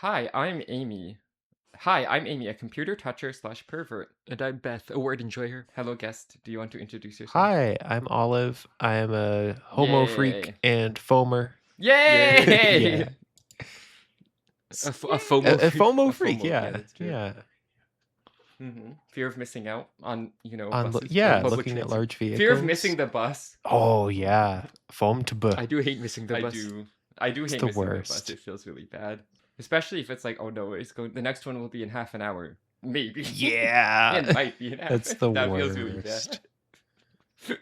Hi, I'm Amy. Hi, I'm Amy, a computer toucher slash pervert. And I'm Beth, a word enjoyer. Hello, guest. Do you want to introduce yourself? Hi, I'm Olive. I am a homo freak Yay! and foamer. Yay! Yeah. A Yay! FOMO A freak. FOMO A freak, FOMO, yeah, yeah. that's true. Yeah. Fear of missing out on, On buses or yeah, public looking at transit. large vehicles. Fear of missing the bus. Oh yeah. Foam to buh. I do hate missing the bus. I do It's hate the missing the worst. bus. It feels really bad. Especially if it's like, oh no, the next one will be in half an hour. Maybe. Yeah. It might be in half. That's the that worst. feels really bad.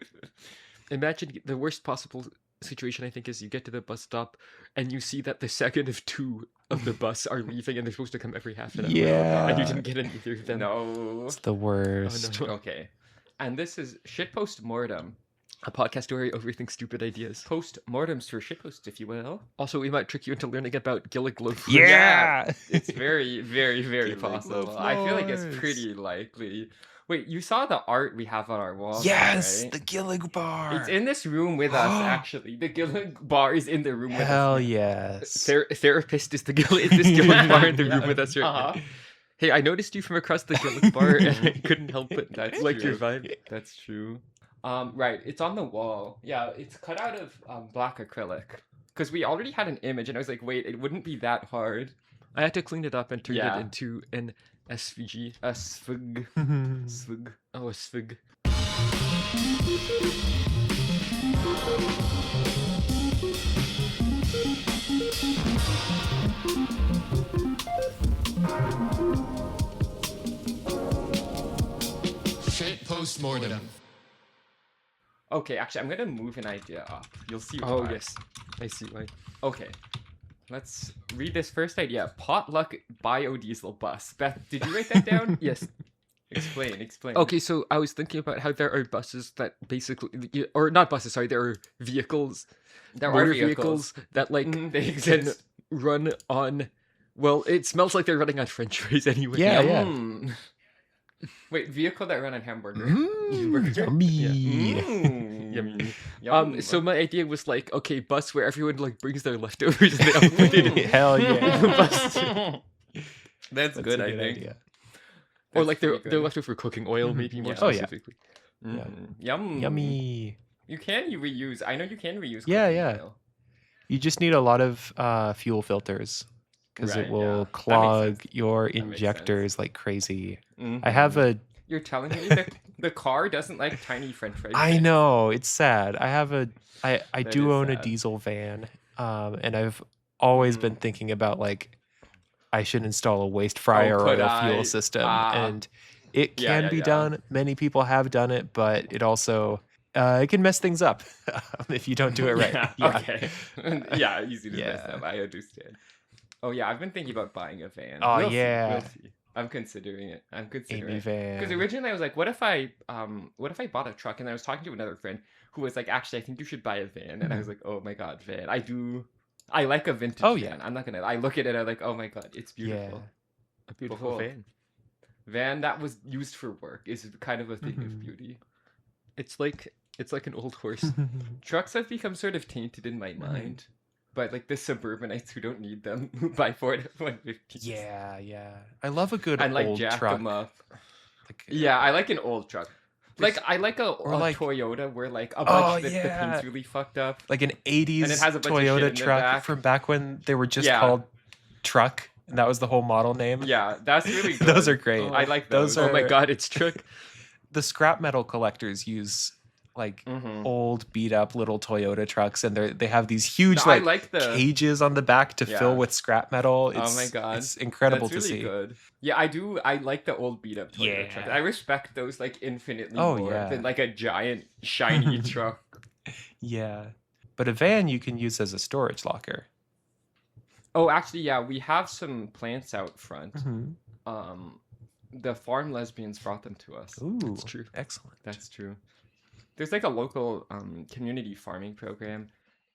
Imagine the worst possible situation, I think, is you get to the bus stop and you see that the second of two of the bus are leaving and they're supposed to come every half an hour. Yeah. And you didn't get in either of them. No. It's the worst. Oh, no. Okay. And this is Shitpost Mortem. A podcast where I overthink stupid ideas. Post mortems for shitposts, if you will. Also, we might trick you into learning about Gillig Love. Yeah. It's very, very, very Gillig possible. Love I feel like it's Lords. pretty likely. Wait, you saw the art we have on our wall? Yes, right? the Gillig bar. It's in this room with us, actually. The Gillig bar is in the room with us. Hell now. yes. Therapist is this Gillig bar in the room with us right now. Uh-huh. Hey, I noticed you from across the Gillig bar and I couldn't help but That's like your true. vibe. That's true. Right, it's on the wall. Yeah, it's cut out of black acrylic. Because we already had an image, and I was like, wait, it wouldn't be that hard. I had to clean it up and turn Yeah. it into an SVG. A svg. Svg. Oh, a svig. Shit post-mortem. Okay, actually, I'm gonna move an idea up. You'll see why. Oh, yes. I see why. Okay. Let's read this first idea. Potluck biodiesel bus. Beth, did you write that down? Yes. Explain. Okay, so I was thinking about how there are buses that basically, or not buses, sorry, there are vehicles, There are motor vehicles. that like Mhm, they can exist. run on. Well, it smells like they're running on French fries anyway. Yeah, yeah. Yum. Wait, vehicle that run on hamburger. Yummy. Yummy. Yum. So my idea was like, okay, bus where everyone like brings their leftovers and they all put it in. Hell yeah. Bus. That's That's good, a I good think. idea. Or That's like pretty they're good. leftover cooking oil, maybe more Yeah. Oh, yeah. specifically. Yum. Yummy. You can reuse. I know you can reuse. Yeah, cooking yeah. oil. You just need a lot of fuel filters because Right, it yeah. will That makes clog sense. your makes injectors like crazy. I Mhm. have a. You're telling me that the car doesn't like tiny French fries? I know it's sad. I have a. I That do is own a sad. diesel van, and I've always been thinking about like I should install a waste fryer or could a fuel I? system, Ah. and it Yeah, can yeah, be yeah. done. Many people have done it, but it also it can mess things up if you don't do it right. Yeah, okay. Yeah, easy to mess Yeah. up. I understand. Oh yeah, I've been thinking about buying a van. Oh, We'll see, yeah. we'll see. I'm considering it. Amy Because van. originally I was like, what if I bought a truck? And I was talking to another friend who was like, actually, I think you should buy a van. And I was like, oh my god, van. I like a vintage Oh, van. yeah. I'm not gonna. I look at it. I'm like, oh my god, it's beautiful. A beautiful Behold. van. Van that was used for work is kind of a thing of Mhm. beauty. It's like an old horse. Trucks have become sort of tainted in my mind. But like the suburbanites who don't need them who buy Ford F-150s. Yeah. I love a good And like old jack truck. them up. Like, Yeah, I like an old truck. Like I like a like- Toyota where like a Oh, bunch that the yeah. paint's really fucked up. like an 80s And it has a bunch of shit Toyota in the truck back. from back when they were just Yeah. called truck, and that was the whole model name. Yeah, that's really good. Those are great. I like Those those. Oh my are- god, it's truck. The scrap metal collectors use like Mhm. old beat up little Toyota trucks, and they have these huge No, I like, like the cages on the back to Yeah. fill with scrap metal. Oh It's, my God. it's incredible That's to really see. good. Yeah, I do. I like the old beat up Toyota Yeah. trucks. I respect those like infinitely Oh, more yeah. than like a giant shiny truck. Yeah, but a van you can use as a storage locker. Oh, actually, yeah, we have some plants out front. Mm-hmm. The farm lesbians brought them to us. Ooh, That's true. Excellent. That's true. There's like a local community farming program,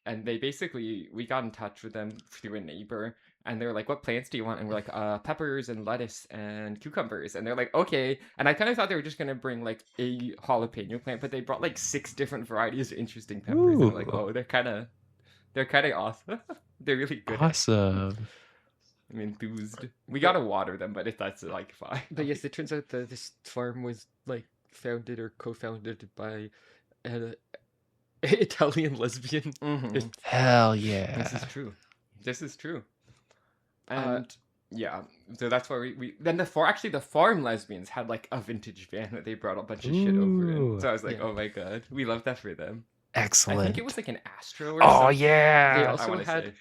and we got in touch with them through a neighbor, and they were like, "What plants do you want?" And we're like, "Peppers and lettuce and cucumbers." And they're like, "Okay." And I kind of thought they were just gonna bring like a jalapeno plant, but they brought like 6 different varieties of interesting peppers. And I'm like, Ooh. "Oh, they're kind of awesome. They're really good." Awesome. I'm enthused. We gotta water them, but that's like fine. But yes, it turns out that this farm was like founded or co-founded by an Italian lesbian. Mhm. Hell yeah. This is true. This is true. And yeah, so that's why we then the farm lesbians had like a vintage van that they brought a bunch of shit over in. Ooh. So I was like, Yeah. oh my god, we love that for them. Excellent. I think it was like an Astro or Oh something. yeah. They I also wanna had say.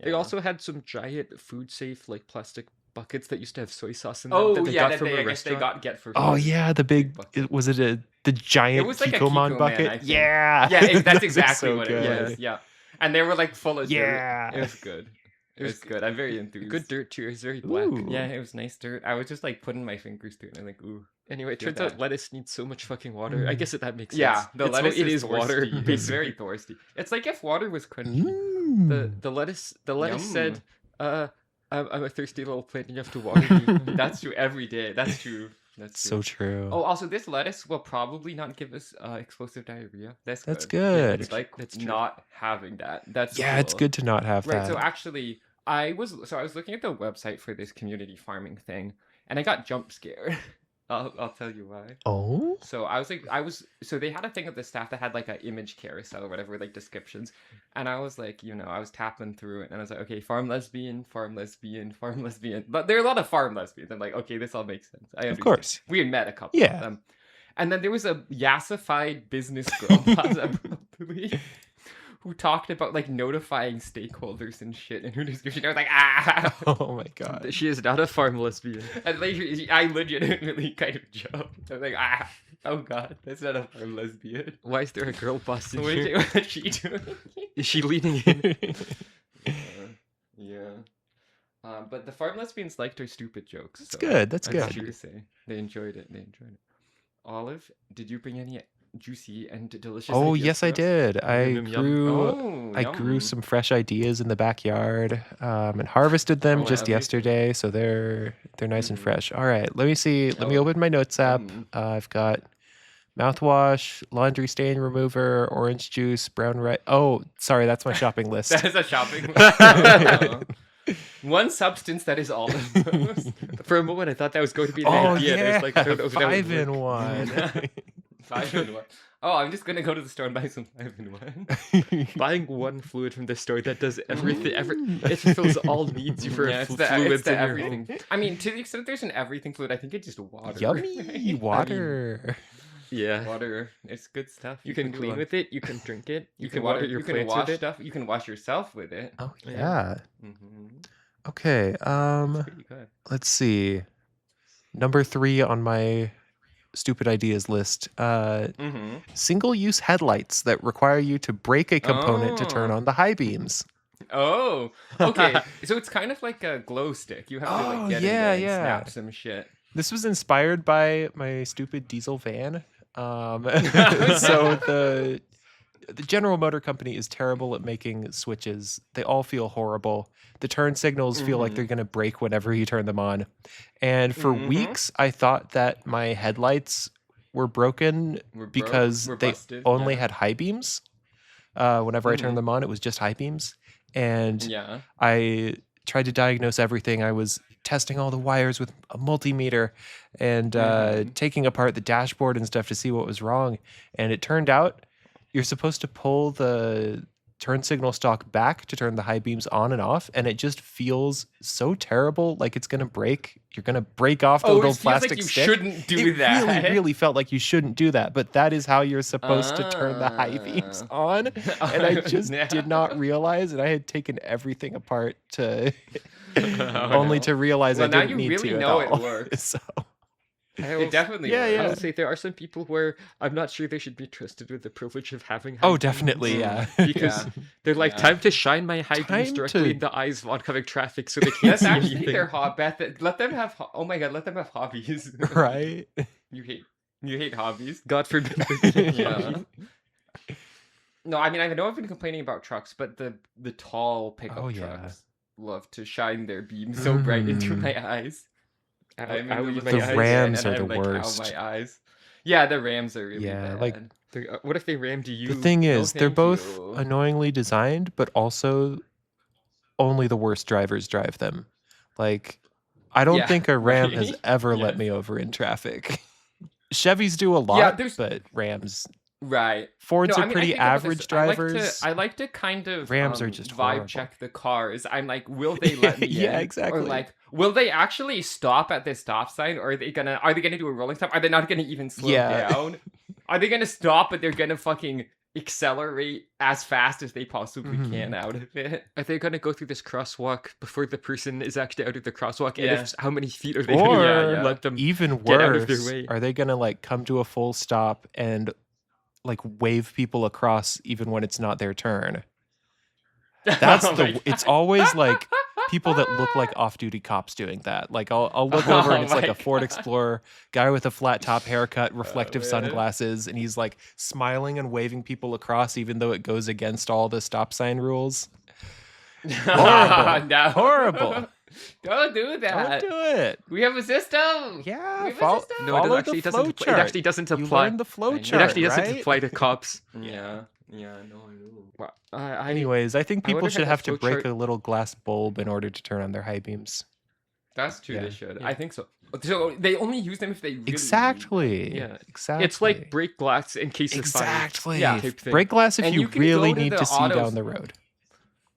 they Yeah. also had some giant food safe like plastic buckets that used to have soy sauce in them Oh that they yeah, got that from they a I guess they restaurant. get for Oh free. yeah, the big. bucket. Was it the giant was like a Kikkoman Kikkoman, bucket? I think. Yeah. Yeah, that's Those are exactly so what good. it was. Yeah, and they were like full of Yeah. dirt. It was good. It was good. I'm very enthused. Good dirt too. It's very black. Ooh. Yeah, it was nice dirt. I was just like putting my fingers through it, and I'm like, ooh. Anyway, it Feel turns out bad. lettuce needs so much fucking water. I guess that makes sense. Yeah, the It's lettuce it is is water. thirsty. It's very thirsty. It's like if water was crunchy. Mm. The lettuce said, Yum. I'm a thirsty little plant. You have to water me. That's true every day. That's true. That's true. So true. Oh, also, this lettuce will probably not give us explosive diarrhea. That's That's good. good. It's like That's true. not having that. That's Yeah, it's cool. good to not have Right. that. So actually, I was looking at the website for this community farming thing, and I got jump scared. I'll tell you why. Oh. So so they had a thing with the staff that had like an image carousel or whatever, like descriptions. And I was like, I was tapping through it and I was like, okay, farm lesbian, farm lesbian, farm lesbian. But there are a lot of farm lesbians. I'm like, okay, this all makes sense. I understand. Of course. We had met a couple Yeah. of them. And then there was a yassified business girl, possibly, who talked about like notifying stakeholders and shit in her description. I was like, ah. Oh my god. She is not a farm lesbian. And later, I legitimately kind of joked. I was like, ah, oh god, that's not a farm lesbian. Why is there a girl boss in What here? is she doing? Is she leaning in? Yeah. But the farm lesbians liked her stupid jokes. That's so good. That's I'm good. happy to say they enjoyed it. Olive, did you bring any juicy and delicious? Oh ideas yes, for I us? did. I Yum, yum. grew. Oh, I grew yum. some fresh ideas in the backyard and harvested them Oh, just amazing. yesterday, so they're nice and Mhm. fresh. All right, let me see. Let me Oh, open my notes app. yum. I've got mouthwash, laundry stain remover, orange juice, brown rice. Oh, sorry, that's my shopping list. That is a shopping list. Oh. One substance that is all of those. For a moment, I thought that was going to be the Oh idea. and I yeah, was like, I don't know if that would 5 in work. 1. 5-in-1. Oh, I'm just gonna go to the store and buy some 5-in-1. Buying one fluid from the store that does everything, it fulfills all needs you for Yeah, it's fluids the in your everything. home. I mean, to the extent there's an everything fluid, I think it's just water. Yummy water. Yeah. Water. It's good stuff. You can do clean a- with it. You can drink it. You can water water your You can plants wash with it. stuff. You can wash yourself with it. Oh Yeah. yeah. Mm-hmm. Okay. Pretty good. Let's see. Number 3 on my stupid ideas list. Mm-hmm. Single-use headlights that require you to break a component to turn Oh. on the high beams. Oh, okay. So it's kind of like a glow stick. You have to Oh, like get yeah, in there and yeah. snap some shit. This was inspired by my stupid diesel van. So the General Motor Company is terrible at making switches. They all feel horrible. The turn signals feel like Mhm. they're going to break whenever you turn them on. And for Mhm. weeks, I thought that my headlights were broken We're broke, because we're they busted, only yeah. had high beams. Whenever I turned Mhm. them on, it was just high beams. And Yeah. I tried to diagnose everything. I was testing all the wires with a multimeter and Mhm. taking apart the dashboard and stuff to see what was wrong. And it turned out you're supposed to pull the turn signal stalk back to turn the high beams on and off, and it just feels so terrible, like it's gonna break. You're gonna break off the Oh, little it feels plastic like you stick. shouldn't do It that. really, really felt like you shouldn't do that, but that is how you're supposed to turn the high beams on. And I just Yeah. did not realize, and I had taken everything apart to only no. to realize Well, I now didn't you need really to know at it all. works. So It definitely Yeah, works. yeah. I would say there are some people where I'm not sure they should be trusted with the privilege of having. high oh, beams. definitely, yeah. Because they're like, Yeah. time to shine my high beams Time directly to- in the eyes of oncoming traffic, so they can't That's see actually anything. their hobby. Let them have. Oh my god, let them have hobbies. Right? You hate hobbies. God forbid. Yeah. No, I mean I know I've been complaining about trucks, but the tall pickup Oh, yeah. trucks love to shine their beams so bright into Mm. my eyes. I'm in Owie, middle my of The eyes. again, Rams and are I'm the like, ow, worst. my eyes. Yeah, the Rams are really Yeah, bad. like, What if they rammed you? The thing No, is, they're thank both you. annoyingly designed, but also only the worst drivers drive them. Like, I don't Yeah, think a Ram has right? ever let Yes. me over in traffic. Chevys do a lot, Yeah, there's but Rams, right. Fords No, are I mean, I pretty think about average this. drivers. I like to kind of Rams are just vibe horrible. check the cars. I'm like, will they let me Yeah, in? exactly. Or like, will they actually stop at this stop sign? Or are they gonna do a rolling stop? Are they not gonna even slow Yeah. down? Are they gonna stop, but they're gonna fucking accelerate as fast as they possibly Mhm. can out of it? Are they gonna go through this crosswalk before the person is actually out of the crosswalk? And Yeah. if how many feet are they Or gonna let them even get out of their worse, way? are they gonna like come to a full stop and like wave people across even when it's not their turn? That's Oh my it's God. always like people that look like off-duty cops doing that. Like I'll look over and it's like my a Ford God. Explorer guy with a flat top haircut, reflective man. sunglasses, and he's like smiling and waving people across even though it goes against all the stop sign rules. Horrible. No. Horrible. Don't do that. Don't do it. We have a system. Yeah, We have a follow, system. No, it follow actually the doesn't. flow It chart. actually doesn't You apply. learn the flow I know. It chart, actually doesn't right? apply to cops. Yeah, no, I know. Well, Anyways, I think I wonder people how should that have to flow break chart- a little glass bulb in order to turn on their high beams. That's true. Yeah. They should. Yeah. I think so. So they only use them if they really Exactly. Yeah. Exactly. It's like break glass in case of fire. exactly. Yeah. Type thing. Break glass if And you you can really go to need the to see auto down the store. road.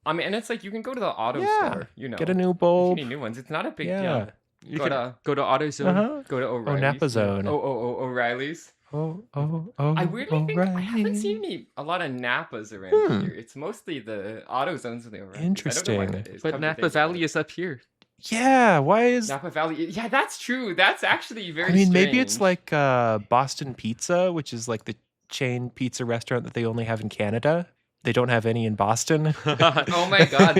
I mean, and it's like you can go to the auto Yeah. store. You know, Get a new if you bulb. need new ones. It's not a big Yeah. deal. You Go can to go to AutoZone. Uh-huh. go to O'Reilly's. Napa Zone. O'Reilly's. Oh, I weirdly think I haven't seen O'Reilly. a lot of Napas around Hmm. here. It's mostly the auto zones and the O'Reilly's. I don't know why Interesting. that is. But come to Napa think about Valley it. is up here. Yeah, why is Napa Valley. Yeah, that's true. That's actually very. I mean, maybe it's strange. like Boston Pizza, which is like the chain pizza restaurant that they only have in Canada. They don't have any in Boston. Oh my god.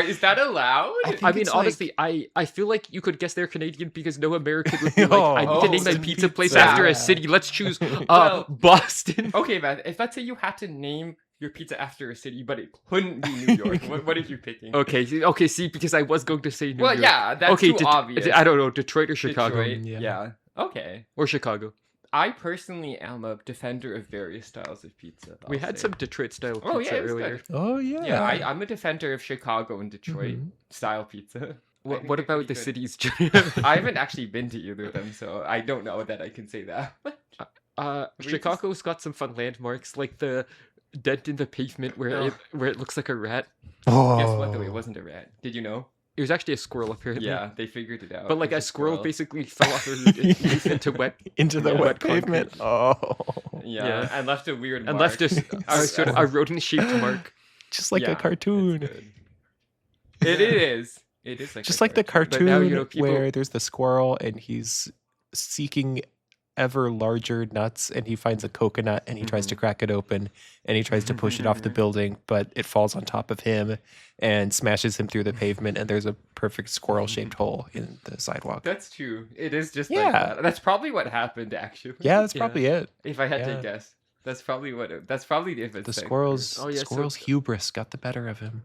Is that allowed? I think I mean, it's like- honestly, I feel like you could guess they're Canadian because no American would be like, Oh, I need to name a Boston pizza place pizza. after Yeah. a city. Let's choose Well- Boston. Okay, man. If let's say you had to name your pizza after a city, but it couldn't be New York, what are you picking? Okay, see, because I was going to say New Well, York. yeah, that's okay, too obvious. I don't know, Detroit or Chicago. Detroit, Yeah. yeah. Okay. Or Chicago. I personally am a defender of various styles of pizza. We I'll had say. some Detroit style pizza Oh yeah, it was earlier. good. Oh yeah. Yeah, I'm a defender of Chicago and Detroit Mhm. style pizza. I think What they're about pretty the good. cities? I haven't actually been to either of them, so I don't know that I can say that. We Chicago's got some fun landmarks, like the dent in the pavement where Oh. it looks like a rat. Guess what? Though it wasn't a rat. Did you know? It was actually a squirrel, apparently. Yeah, they figured it out. But like It a was squirrel basically fell off her roof into wet into the Yeah. wet Wet concrete. pavement. Oh, Yeah, Yeah. and left a weird and mark. left a rodent-shaped mark. just like Yeah, a it's cartoon. good. It is. It is like Just a like the cartoon. cartoon now, you know, people- where there's the squirrel and he's seeking ever larger nuts and he finds a coconut and he tries to crack it open and he tries to push it off the building, but it falls on top of him and smashes him through the pavement and there's a perfect squirrel shaped hole in the sidewalk. That's true. It is just Yeah. like that. That's probably what happened, actually. Yeah, that's Yeah. probably it. If I had Yeah. to guess, that's probably if it's The squirrel's Oh, yeah, so- squirrel's hubris got the better of him.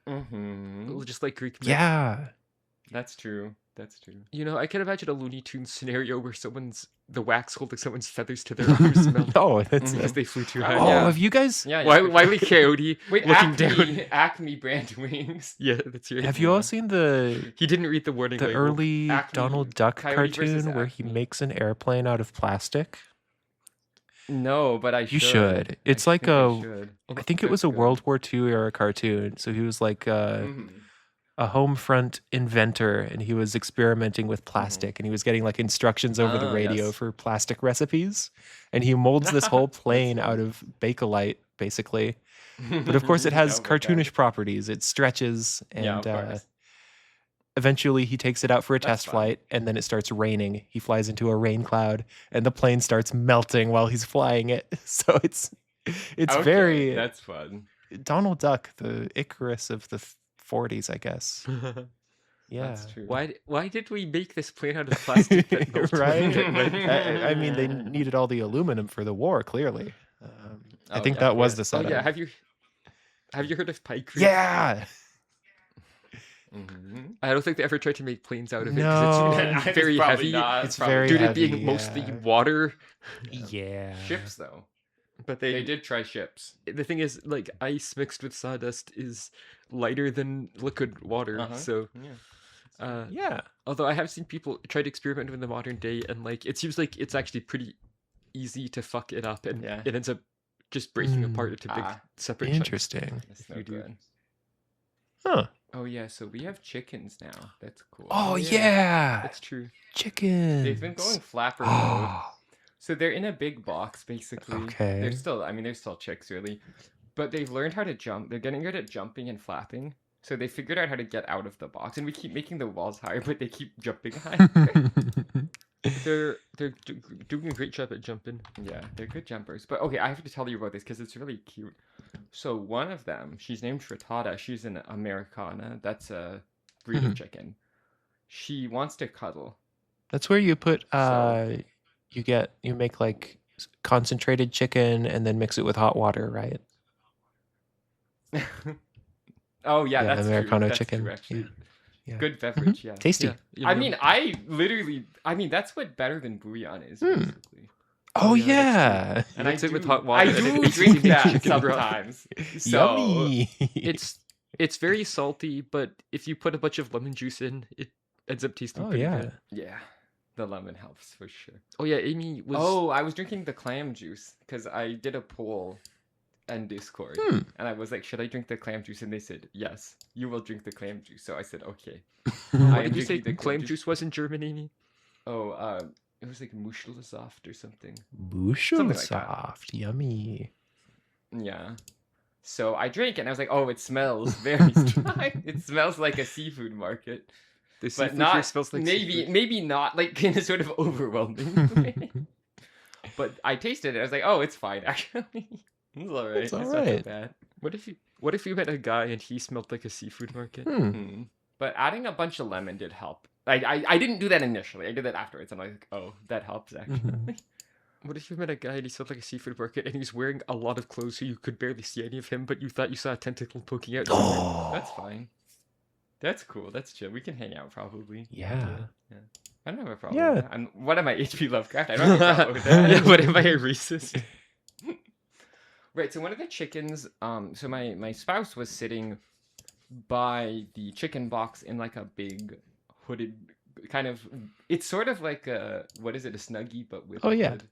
Mm-hmm. Just like Greek myth. Yeah. That's true. That's true. You know, I can imagine a Looney Tunes scenario where the wax holding someone's feathers to their arms melt No, that's because they flew too high. Oh, Yeah. have you guys Yeah. Wiley Coyote Wait, looking Acme, down. Acme brand wings. Yeah, that's right. have you all seen the He didn't read the warning label. early Acme Donald Duck Coyote versus cartoon where he Acme. makes an airplane out of plastic? No, but I You should. should. It's like think I a- should. I think it was a That's good. World War II era cartoon. So he was like Mhm. a home front inventor and he was experimenting with plastic and he was getting like instructions over the Ah, radio yes. for plastic recipes. And he molds this whole plane out of Bakelite, basically. But of course, it has Oh my God. cartoonish properties. It stretches and Yeah, of course. eventually he takes it out for a That's test fun. flight and then it starts raining. He flies into a rain cloud and the plane starts melting while he's flying it. So it's Okay, very That's fun. Donald Duck, the Icarus of the 40s, I guess. Yeah. That's true. Why did we make this plane out of plastic? that melted? Right? I mean, they needed all the aluminum for the war, clearly. I Oh, think yeah, that was yeah. the Oh setup. yeah, have you heard of pike? Yeah. Mhm. I don't think they ever tried to make planes out of it No. because it's very probably heavy. not. It's Probably very Due to heavy, being mostly yeah. water, Yeah. Ships though. but They did try ships. The thing is, like, ice mixed with sawdust is lighter than liquid water, Uh-huh. so Yeah. Yeah. Although I have seen people try to experiment in the modern day, and like it seems like it's actually pretty easy to fuck it up, and Yeah. it ends up just breaking apart into big Ah, separate chunks. Interesting. That's If no you do. good. Huh. Oh yeah, so we have chickens now. That's cool. Oh, yeah. yeah. That's true. Chickens. They've been going flapper mode. So they're in a big box basically. Okay. They're still chicks really. But they've learned how to jump. They're getting good at jumping and flapping. So they figured out how to get out of the box. And we keep making the walls higher, but they keep jumping high. They're doing a great job at jumping. Yeah, they're good jumpers. But okay, I have to tell you about this because it's really cute. So one of them, she's named Frittata. She's an Americana. That's a breed of chicken. She wants to cuddle. That's where you put So- you make like concentrated chicken and then mix it with hot water, right? Oh yeah, Yeah, that's Americano true. That's chicken. true, actually. Yeah. Good beverage, yeah. Tasty. Yeah, I yum, mean, yum. that's what better than bouillon is, Hmm. basically. Oh, yeah, yeah. You And I mix it with do- hot water I and then do it's drink steaming that chicken broth. sometimes. So Yummy. It's very salty, but if you put a bunch of lemon juice in, it ends up tasting Oh, pretty yeah. good. yeah, the lemon helps for sure. Oh yeah, Amy was. Oh, I was drinking the clam juice because I did a poll on Discord, and I was like, "Should I drink the clam juice?" And they said, "Yes, you will drink the clam juice." So I said, "Okay." I What am did you say drinking the clam juice was in German, Amy? Oh, it was like Muschelsaft or something. Bushel like that. soft. Yummy. Yeah. So I drank it and I was like, "Oh, it smells very strong. It smells like a seafood market." The But seafood here not smells like maybe seafood. maybe not like in a sort of overwhelming way. But I tasted it. I was like, "Oh, it's fine actually. It's all right. It's It's not so alright. bad." What if you met a guy and he smelled like a seafood market? Hmm. But adding a bunch of lemon did help. I didn't do that initially. I did that afterwards. I'm like, "Oh, that helps actually." What if you met a guy and he smelled like a seafood market and he's wearing a lot of clothes so you could barely see any of him, but you thought you saw a tentacle poking out? somewhere? That's fine. That's cool. That's chill. We can hang out probably. Yeah. I don't have a problem. Yeah. With that. What am I, H.P. Lovecraft? I don't have a problem with that. Yeah, what am I, a racist? Right, so one of the chickens, so my spouse was sitting by the chicken box in like a big hooded kind of, it's sort of like a, what is it, a Snuggie, but with Oh, a yeah. hood.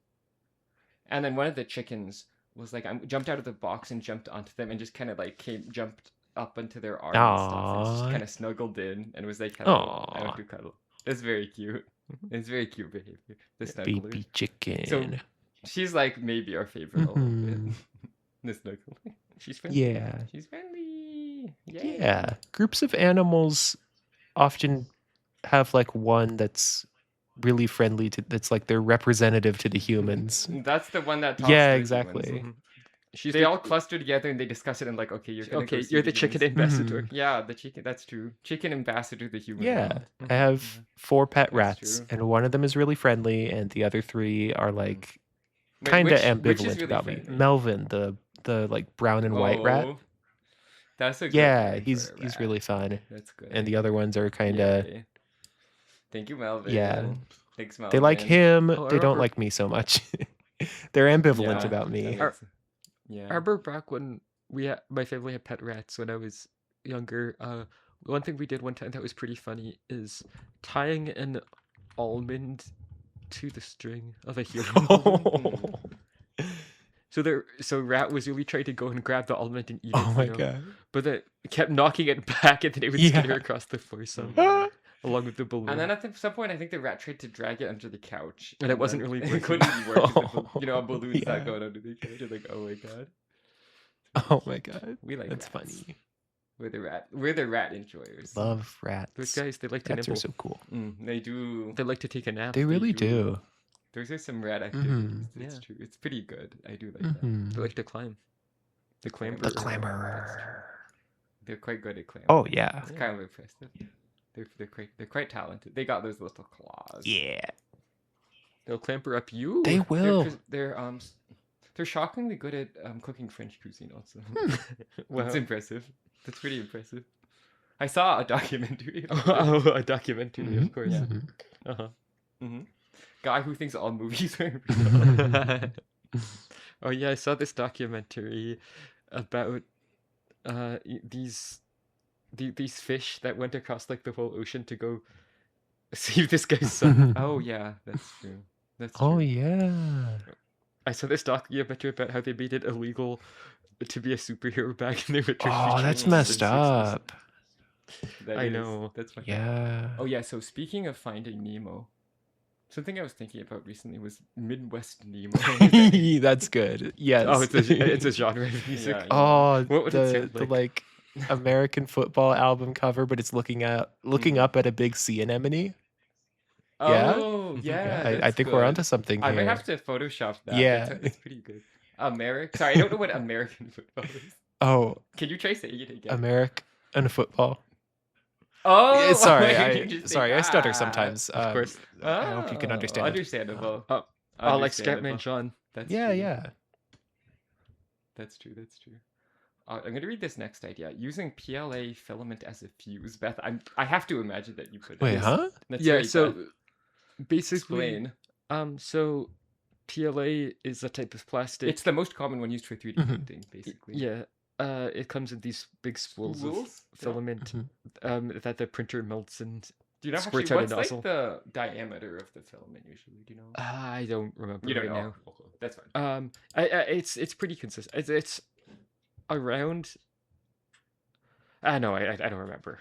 And then one of the chickens was like, I jumped out of the box and jumped onto them and just kind of like jumped up into their arm and stuff and just Aw. kind of snuggled in and was like, hello, I Aw. want to cuddle. That's very cute. It's very cute behavior. The snuggler. Baby chicken. So she's like maybe our favorite a little bit. Mhm. The snuggler. She's friendly. Yeah. She's friendly. Yay. Yeah. Groups of animals often have like one that's really friendly to, that's like they're representative to the humans. That's the one that talks Yeah, to the exactly. humans. She's They the, all cluster together and they discuss it and like, okay, you're gonna go okay, see you're the chicken humans. ambassador. Yeah, the chicken. That's true. Chicken ambassador, the human. Yeah. world. I have 4 pet That's rats, true. and one of them is really friendly, and the other 3 are like Wait, kind of which is ambivalent really about me. friendly? Melvin, the like brown and white rat. Oh, That's a good Yeah, name he's for a he's rat. really fun. That's good. And the other ones are kind of Yay. Thank you, Melvin. Yeah. Thanks, Melvin. they like him, Oh, I they don't remember- like me so much. They're ambivalent Yeah, about me. that makes- Yeah. I remember back when my family had pet rats when I was younger. One thing we did one time that was pretty funny is tying an almond to the string of a human. So rat was really trying to go and grab the almond and eat it. Oh my you know, god. But it kept knocking it back, and then it would Yeah. skitter across the floor somehow, along with the balloon. And then at some point, I think the rat tried to drag it under the couch. And it wasn't then really It working. couldn't be working. You know, a balloon's Yeah. not going under the couch. You're like, oh my god. Oh my god. We like That's rats. funny. We're the rat enjoyers. Love rats. Those guys, they like to Rats are nibble. so cool. They do. They like to take a nap. They really do. Those are some rat activities. Mhm. It's Yeah. true. It's pretty good. I do like that. Mhm. They like to climb. The clamber. The clamor. They're quite good at clambering. Oh yeah. It's kind of impressive. They're quite talented. They got those little claws. Yeah. They'll clamber up you. They will. They're shockingly good at cooking French cuisine also. Wow. That's impressive. That's pretty impressive. I saw a documentary. Oh, a documentary, of course. Yeah. Mhm. Uh-huh. Guy who thinks all movies are real. Oh yeah, I saw this documentary about these these fish that went across like the whole ocean to go save this guy's son. Oh yeah, that's true. That's true. Oh yeah. I saw this documentary about how they made it illegal to be a superhero back in the return. Oh, that's in messed 60s. up. That I is- know. That's fucking. Yeah. Oh yeah. So speaking of Finding Nemo, something I was thinking about recently was Midwest Nemo. That's good. Yes. Oh, it's a genre of music. Yeah. Oh, What would it the sound the like? American football album cover, but it's looking Mhm. up at a big sea anemone. Yeah? Oh yeah. I that's think we're onto good. something I here. might have to Photoshop that. Yeah. It's pretty good. Sorry, I don't know what American football is. Oh, Can you try saying it again? American football. Oh, Sorry, why did you just say sorry, I stutter that? sometimes. Of course. I hope you can Oh, understand. Understandable. Oh, like Understandable. Scatman John. That's Yeah, true. yeah. That's true. That's true. I'm gonna read this next idea. Using PLA filament as a fuse, Beth. I have to imagine that you put it. Wait, Yes. huh? That's Yeah, right, so Beth. basically, Explain. so PLA is a type of plastic. It's the most common one used for 3D Mhm. printing, basically. Yeah, it comes in these big spools of Spools? Yeah. filament that the printer melts and Do you know Squirts actually out a what's nozzle. like the diameter of the filament usually? Do you know? I don't remember You don't right know. now. Okay, that's fine. It's pretty consistent. It's around. No, I don't remember.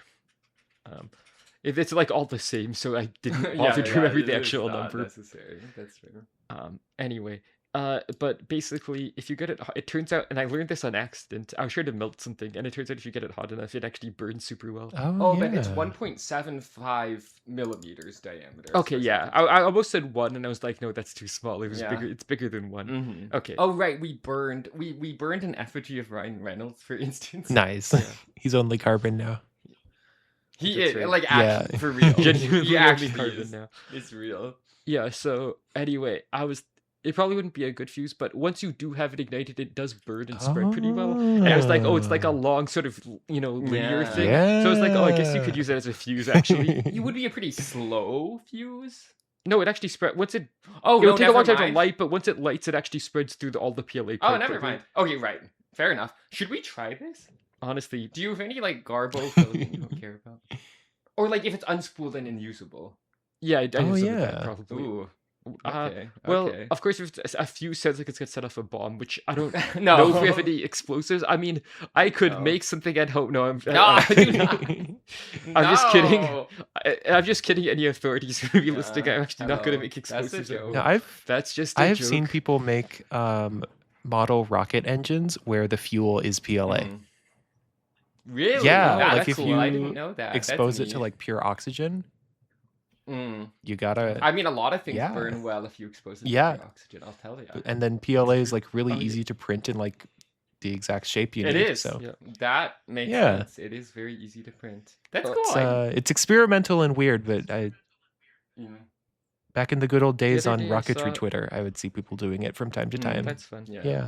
It's like all the same, so I didn't bother to remember the it's actual not number. necessary. That's fair. Anyway, but basically, if you get it, it turns out, and I learned this on accident. I was trying to melt something, and it turns out if you get it hot enough, it actually burns super well. Oh, yeah. but it's 1.75 millimeters diameter. Okay, yeah, I almost said one, and I was like, no, that's too small. It was Yeah. bigger. It's bigger than one. Mm-hmm. Okay. Oh right, we burned an effigy of Ryan Reynolds, for instance. Nice. Yeah. He's only carbon now. He That's is right. like Yeah. actually for real. Genuinely he only actually carbon is. now. It's real. Yeah. So anyway, it probably wouldn't be a good fuse, but once you do have it ignited, it does burn and spread pretty well. And I was like, oh, it's like a long sort of linear Yeah. thing. So I was like, oh, I guess you could use it as a fuse actually. You would be a pretty slow fuse. No, it actually spread once it. Oh, It'll no, take a long never time to mind. light, but once it lights, it actually spreads through all the PLA. Oh, quite never quickly. mind. Okay, right. Fair enough. Should we try this? Honestly, Do you have any like garbo filament you don't care about? Or like if it's unspooled and unusable? yeah, I Oh, use yeah. that probably. Ooh. Uh, Okay. Well, okay. of course, if a fuse sounds like it's gonna set off a bomb, which I don't No. know if we have any explosives. I mean, I could No. make something at home. No, I'm. No, do not. I'm just kidding. No. I'm just kidding. Any authorities who be listening, I'm actually not gonna hello. make That's a explosives. at joke. home. Now, That's just. I I have seen people make model rocket engines where the fuel is PLA. Mm. Really? Yeah, That's like if cool. I you didn't know that. Expose That's it to neat. like pure oxygen. Mm. You gotta, I mean, a lot of things Yeah. burn well if you expose it Yeah. to pure oxygen. I'll tell you. and then PLA is like really Oh, yeah. easy to print in like the exact shape you It need. is. So Yeah. That makes Yeah. sense. It is very easy to print. That's Uh, cool. it's experimental and weird, but Yeah. back in the good old days other on day I rocketry saw- Twitter, I would see people doing it from time to Mm, time. That's fun. Yeah. Yeah.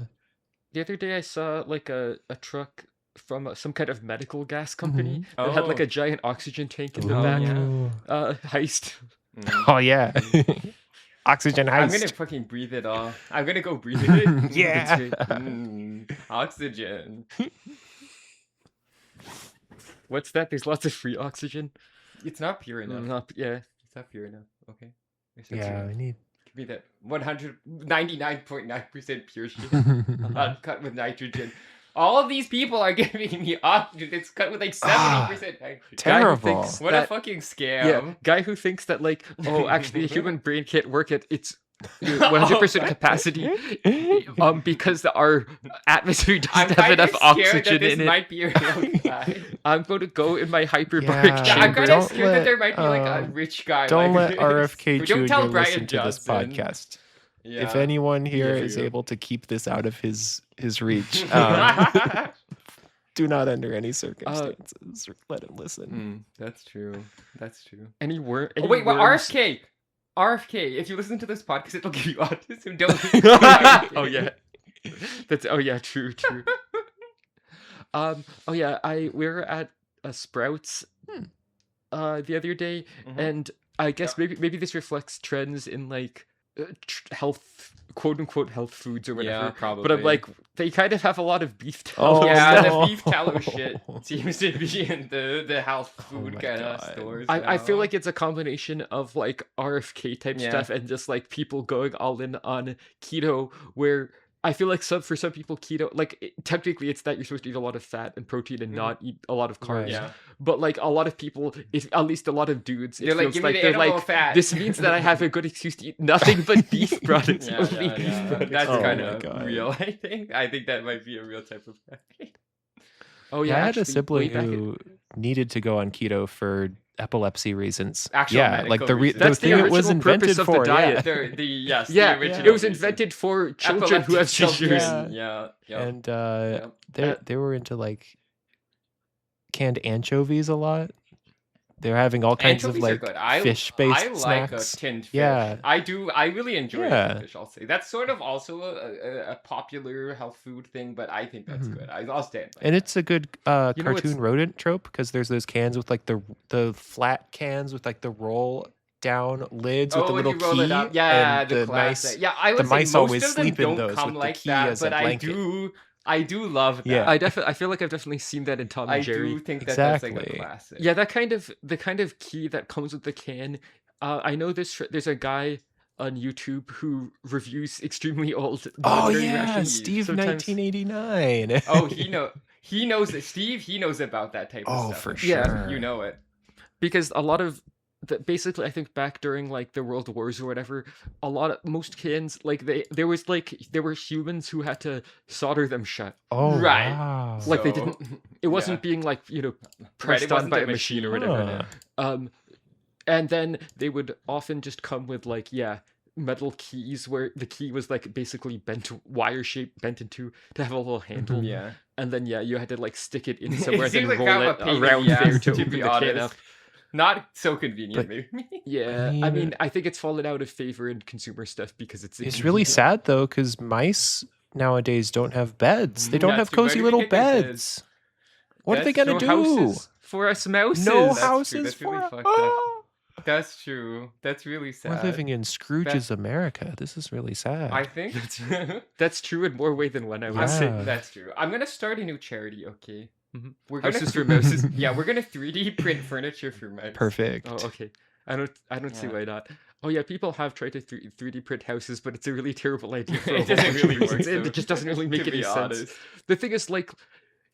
The other day I saw like a truck from some kind of medical gas company Mhm. that had like Oh. a giant oxygen tank in the Oh, back. yeah. Ooh. Heist. Mm. Oh yeah. Oxygen I'm heist. gonna fucking breathe it off. I'm gonna go breathe it. Yeah. Oxygen. What's that? There's lots of free oxygen. It's not pure enough. Yeah. It's not pure enough. Okay. It's Yeah, pure. I need. Give me that 199.9% pure shit. Uncut with nitrogen. All of these people are giving me oxygen. It's cut with like 70% nitrogen. Guy who Terrible. thinks What that- a fucking scam. Yeah, guy who thinks that like, oh, actually, the human brain can't work at its 100% capacity, because our atmosphere I'm doesn't have kind of enough scared that oxygen this in it. might be a real guy. I'm going to go in my hyperbaric Yeah. Yeah, I'm chamber. kind Don't of scared that there let, might be like a rich guy. Don't like let this. RFK Don't Jr. tell listen Brian to this Johnson. podcast. Yeah. If anyone here Yeah, is you. able to keep this out of his reach, do not under any circumstances let him listen. That's true. That's true. Any word? Oh, wait, what? RFK? RFK, if you listen to this podcast, it'll give you autism. Don't listen to Oh yeah, true. Oh yeah, we were at a Sprouts the other day, Mhm. and I guess maybe this reflects trends in like health, quote unquote health foods or whatever. Yeah, probably. But I'm like, they kind of have a lot of beef tallow. Oh, yeah, no. the beef tallow shit seems to be in the health food my kind of God. stores. I feel now. like it's a combination of like RFK type Yeah. stuff and just like people going all in on keto, where I feel like for some people keto, like technically it's that you're supposed to eat a lot of fat and protein and Mhm. not eat a lot of carbs. Right. Yeah. But like a lot of people, at least a lot of dudes, it They're like, feels "Give me like the they're animal like, fat." this means that I have a good excuse to eat nothing but beef products. Yeah, only yeah, beef yeah. products. That's Oh kind my of God. real. I think that might be a real type of fat. Oh Yeah, yeah, I had actually, a sibling way back in- who needed to go on keto for epilepsy reasons. Actual yeah, like medical the reasons. the That's the thing it was original purpose invented of the for. diet. Yeah. Yeah, the original it was reason. invented for children who have Epileptic seizures. children. Yeah. Yeah. And Yeah. they were into like canned anchovies a lot. They're having all kinds Anchovies of are like good. I fish-based like snacks. a tinned fish. Yeah. I really enjoy a Yeah. tinned fish. I'll say that's sort of also a popular health food thing, but I think that's Mhm. good. I'll stand by And that. it's a good You know what's- cartoon rodent trope because there's those cans with like the flat cans with like the roll down lids with the when little you roll key. it up. Yeah, and the mice. classic. Yeah, I would say mice most always of them sleep in don't those come with the like key that, as a but blanket. I do love that. Yeah. I feel like I've definitely seen that in Tom and I Jerry. do think that that's like a Exactly. classic. Yeah, the kind of key that comes with the can. I know there's a guy on YouTube who reviews extremely old. Oh monitoring yeah, rations. Steve Sometimes- 1989. Oh, he knows it. Steve, he knows about that type of Oh, stuff. for Yeah. sure. You know it. because a lot of basically I think back during like the world wars or whatever, most cans like there were humans who had to solder them shut. Oh Right. wow. Like they So, didn't. It wasn't yeah. being like Right, pressed it on wasn't by a a machine or machine. whatever. Huh. And then they would often just come with like metal keys where the key was like basically bent wire shaped bent into to have a little handle. Yeah. And then you had to like stick it in somewhere and seems then like roll kind it of a pain in around the there ass, to to open be the can honest. up. Not so convenient, But- maybe. Yeah, I I mean- mean, I think it's fallen out of favor in consumer stuff because it's It's really inconvenient. sad though, because mice nowadays don't have beds. They don't That's have true. Where cozy do they little get their beds. What are they That's gonna No do? houses for us mouses. No That's true. houses That's really for fucked up. Oh! That's true. That's really sad. We're living in Scrooge's America. This is really sad. I think That's true in more way than one, I would say. Yeah. that's true. I'm gonna start a new charity. Okay. Mhm. We're gonna Houses for mouses. Yeah, we're gonna 3D print furniture for mice. Perfect. Oh, okay. I don't see Yeah. why not. Oh yeah, people have tried to 3D print houses, but it's a really terrible idea for a It whole doesn't bunch of really work. reasons. though, It just doesn't really make to any be sense. honest. The thing is, like,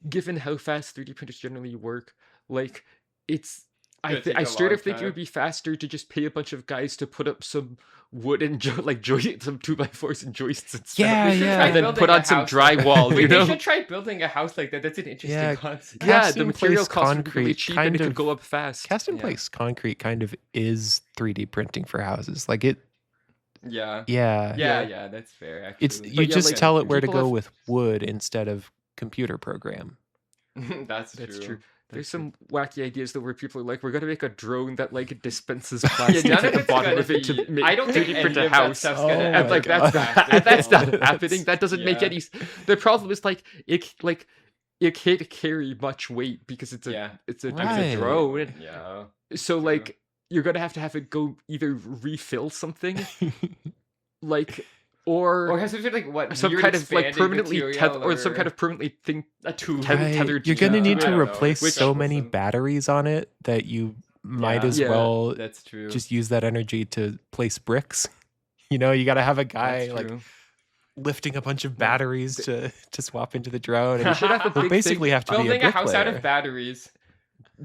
given how fast 3D printers generally work, like, it's Gonna take I a straight long up think it time. would be faster to just pay a bunch of guys to put up some wood and some 2x4s and joists and stuff. Yeah, We should yeah. try And then building put a on some house like that. drywall, Wait, you they know? should try building a house like that. That's an interesting Yeah, concept. Yeah, Cast the in material place costs would be really concrete cheap kind and it could of- go up fast. Cast in Yeah. place concrete kind of is 3D printing for houses. Like it. Yeah. Yeah. Yeah, that's fair. Actually. It's But you yeah, just like, tell it where to people go have- with wood instead of computer program. That's That's true. true. There's That's true. some wacky ideas though where people are like, we're gonna make a drone that like dispenses plastic none at of the it's bottom gonna of it to be- make I don't think 3D any print a of that house. stuff's Oh gonna my And like God. that's not That's- happening. That doesn't make Yeah. any. The problem is like it can't carry much weight because it's a Yeah. Right. drone. Yeah. So True. like you're gonna have to have it go either refill something, like Or has it like what some weird kind of like expanding permanently material or some kind of permanently thing a tube. tethered You're to gonna it. need I to don't know. replace Which- so many Awesome. batteries on it that you might Yeah. as Yeah. well That's true. just use that energy to place bricks. You know, you got to have a guy That's like true. lifting a bunch of batteries to swap into the drone. And should have a he'll big basically have to be building a a house out bricklayer. of batteries.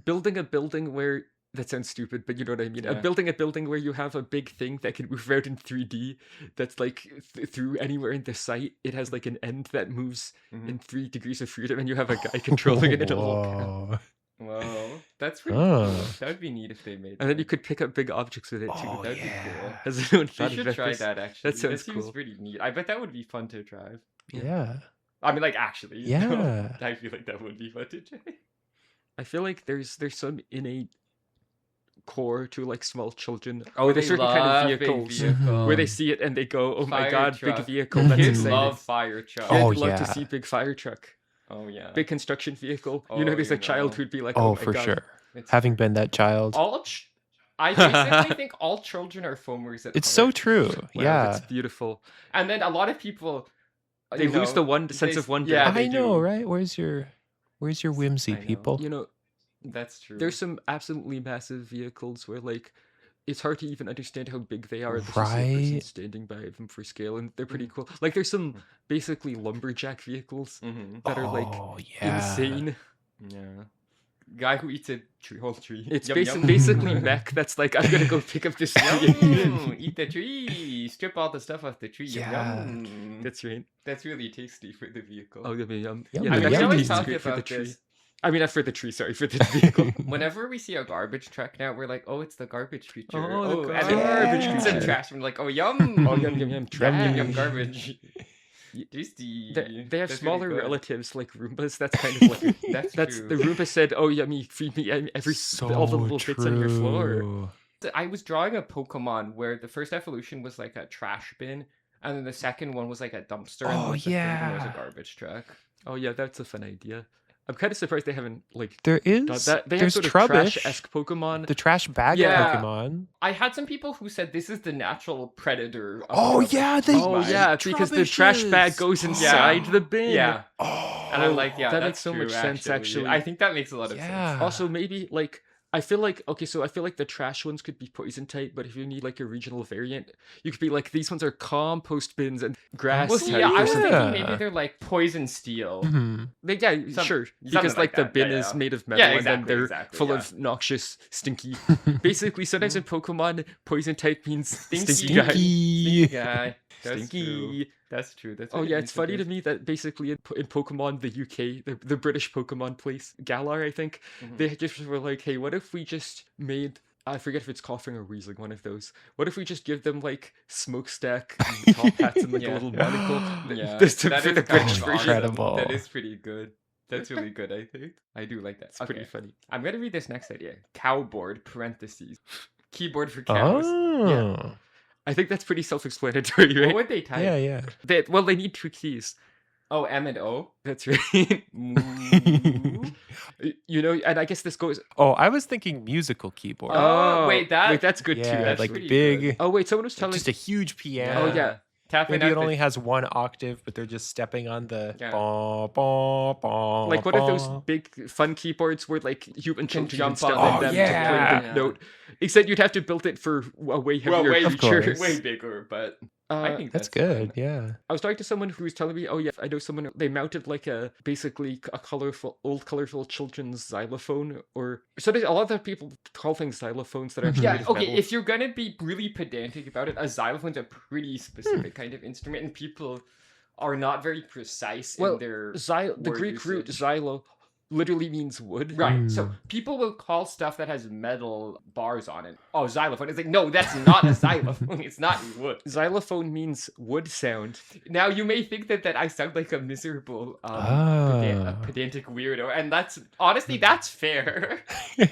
Building a building where that sounds stupid, but you know what I mean. Yeah. Building a building where you have a big thing that can move around in 3D. That's like through anywhere in the site. It has like an end that moves Mhm. in 3 degrees of freedom, and you have a guy controlling it in a little. Whoa. Whoa, that's pretty Oh. cool. That would be neat if they made. And then you that. could pick up big objects with it too. Oh, That'd be yeah. cool. Has anyone We thought should about try this? that actually. sounds seems cool. pretty neat. I bet that would be fun to drive. Yeah. I mean, like actually. Yeah. I feel like that would be fun to try. I feel like there's some innate core to like small children. Oh, where there's they certain kind love of big vehicles vehicles. where they see it and they go, "Oh my Fire god, truck. big vehicle! That's Kids exciting." love fire trucks. I'd Oh, love to yeah. see big fire truck, Oh yeah. big construction vehicle. Oh, you know, there's you a child know. who'd be like, Oh, "Oh my for god." sure. It's Having been that child. all I basically think all children are foamers at It's heart. so true. Wow, yeah. that's beautiful. And then a lot of people They you lose the know, sense they- of wonder. Yeah, I they know, do. right? Where's your whimsy, I know. people? You know, That's true. there's some absolutely massive vehicles where like it's hard to even understand how big they are. There's just a person Right. standing by them for scale, and they're pretty cool. Like there's some basically lumberjack vehicles Mhm. that are like Oh, yeah. insane. Yeah. Guy who eats a whole tree. It's Yum, yum. basically mech that's like, I'm gonna go pick up this tree and eat it. Yum, eat the tree. Strip all the stuff off the tree. Yum, Yeah. yum. That's right. That's really tasty for the vehicle. Oh, yummy, Yum, yum. Yeah, yum, the yum. mech We tastes talk great for the about tree. this. I mean, not for the tree, sorry, for the vehicle. Whenever we see a garbage truck now, we're like, oh, it's the garbage creature. Oh, the and then garbage it's some creature. trash. And we're like, oh, yum. Oh, yum, yum, yum. Trash. Yum, garbage. Y- Tasty. They have That's really smaller good. relatives like Roombas. That's kind of like That's that's true. the Roomba said, "Oh yummy, feed me all the little bits on your floor." true. I was drawing a Pokemon where the first evolution was like a trash bin, and then the second one was like a dumpster, and Oh, the third one was a yeah. garbage truck. Oh yeah, that's a fun idea. I'm kind of surprised they haven't like There done is. that. They have There's sort of Trubbish, trash-esque Pokemon. the trash bag Yeah. Pokemon. I had some people who said this is the natural predator. Of Oh, rubbish. yeah, they- Oh yeah, because the trash bag Trubbishes. goes Yeah. inside the bin. Yeah, Oh, and I'm like, yeah, that that's makes so true, much sense, actually. I think that makes a lot of Yeah. sense. Also, maybe like I feel like so I feel like the trash ones could be poison type, but if you need like a regional variant, you could be like these ones are compost bins and grass. Well, type see, I or was something. thinking maybe they're like poison steel. Mhm. Yeah, Some- sure. something Because like the that, bin yeah, is yeah. made of metal Yeah, and then exactly, they're exactly, full yeah. of noxious, stinky. Basically, sometimes in Pokemon, poison type means Stinky. stinky guy. Stinky. Yeah, that's true. Stinky. That's true. That's Oh what it yeah, means it's funny to sometimes. me that basically in Pokemon the UK, the British Pokemon place, Galar, I think, Mhm. they just were like, hey, what if we just made I forget if it's coughing or wheezing, one of those. What if we just give them like smokestack and top hats and like Yeah. a little monocle? Yeah, This to- that for is the kind British of version. awesome. Incredible. That is pretty good. That's really good, I think. I do like that. It's pretty funny. I'm gonna read this next idea. Cowboard, parentheses. Keyboard for cows. Oh. I think that's pretty self-explanatory, What right? would they type? Yeah, yeah. They need two keys. Oh, M and O? That's right. Moo. You know, and I guess this goes. Oh, I was thinking musical keyboard. Oh, wait, that's good too. yeah, that's like pretty big, good. Oh wait, someone was telling. just a huge piano. Oh, yeah. Tapping Maybe out it the- only has one octave, but they're just stepping on the Yeah. bah, bah, bah, Like one of those bah. big fun keyboards where like human Can children jump stand on on them. them Oh, to play yeah. the note. Except you'd have to build it for a way heavier well, way, Of creature. course. way bigger, but I think That's fun. good. Yeah. I was talking to someone who was telling me, oh yeah, I know someone. They mounted like basically a colorful children's xylophone, or so a lot of people call things xylophones that are actually Yeah, made of okay, metal. if you're gonna be really pedantic about it, a xylophone's a pretty specific kind of instrument, and people are not very precise Well, in their the word Greek root usage. xylo literally means wood. Right, so Mm. people will call stuff that has metal bars on it, oh, xylophone. It's like, no, that's not a xylophone. It's not wood. Xylophone means wood sound. Now, you may think that I sound like a miserable, Ah. pedantic weirdo, and that's, honestly, that's fair.